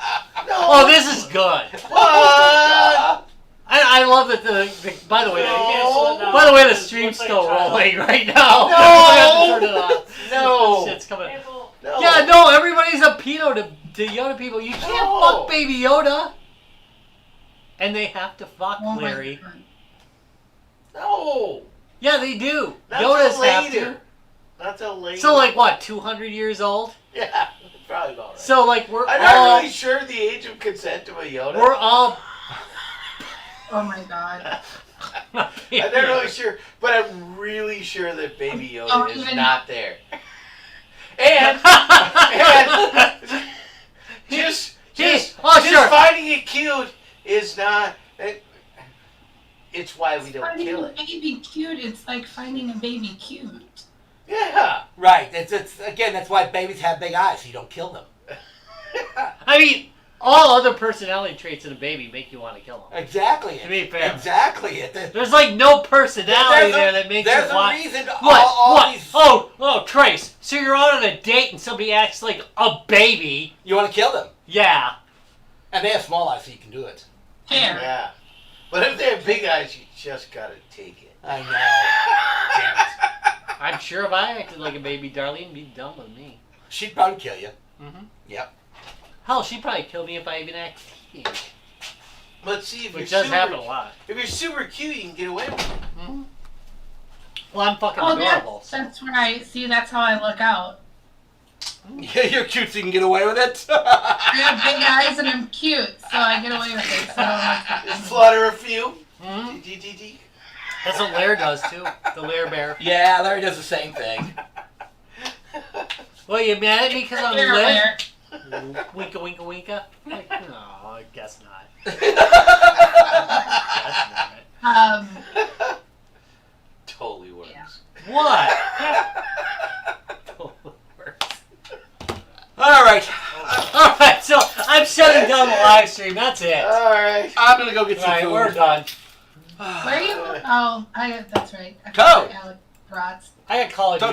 No. Oh, this is good. What? I love that the by the way, No. by the way, the stream's Looks like still a child. rolling right now. No. I have to turn it off. No. Shit's coming. No. Yeah, no, everybody's a pedo to Yoda people. You can't No. fuck baby Yoda. And they have to fuck Oh my Larry. God. No. Yeah, they do. Not Yodas till have later. to. Not till later. So like what, 200 years old? Yeah, probably about right. So like we're I'm all not really sure the age of consent to a Yoda. we're all Oh my God. I'm not really sure, but I'm really sure that Baby Yoda Oh, is even- not there. And just sure. finding it cute is not. It's why we don't Finding kill a it. baby cute, it's like finding a baby cute. Yeah. Right. It's again. That's why babies have big eyes. So you don't kill them. I mean, all other personality traits in a baby make you want to kill them. Exactly. To be fair. Exactly. There's like no personality there that makes There's you want. a reason. What? All What? these. Oh, Trace. So you're out on a date and somebody acts like a baby. You want to kill them, Yeah. and they have small eyes, so you can do it. Fair. Yeah. But if they have big eyes, you just gotta take it. I know. Damn it. I'm sure if I acted like a baby, Darlene would be done with me. She'd probably kill you. Mm-hmm. Yep. Hell, she'd probably kill me if I even acted teenage. But see, if Which you're does happen a lot. if you're super cute, you can get away with it. Mm-hmm. Well, I'm fucking Oh, adorable. that's right. See, that's how I look out. Yeah, you're cute, so you can get away with it. I have big eyes and I'm cute, so I get away with it. Just So slaughter a few. Mm-hmm. D. That's what Lair does too. The Lair Bear. Yeah, Larry does the same thing. Well, you mad at me because I'm Here, lit? Lair. Winka, winka, winka. Like, no, I guess not. That's not. Totally works. Yeah. What? Totally works. All right. All right, so I'm shutting down the live stream. That's it. All right. I'm gonna go get All some right, food. we're done. Where are you? Oh, that's right. I Go. forgot Alec Bratz. I got Call of Duty.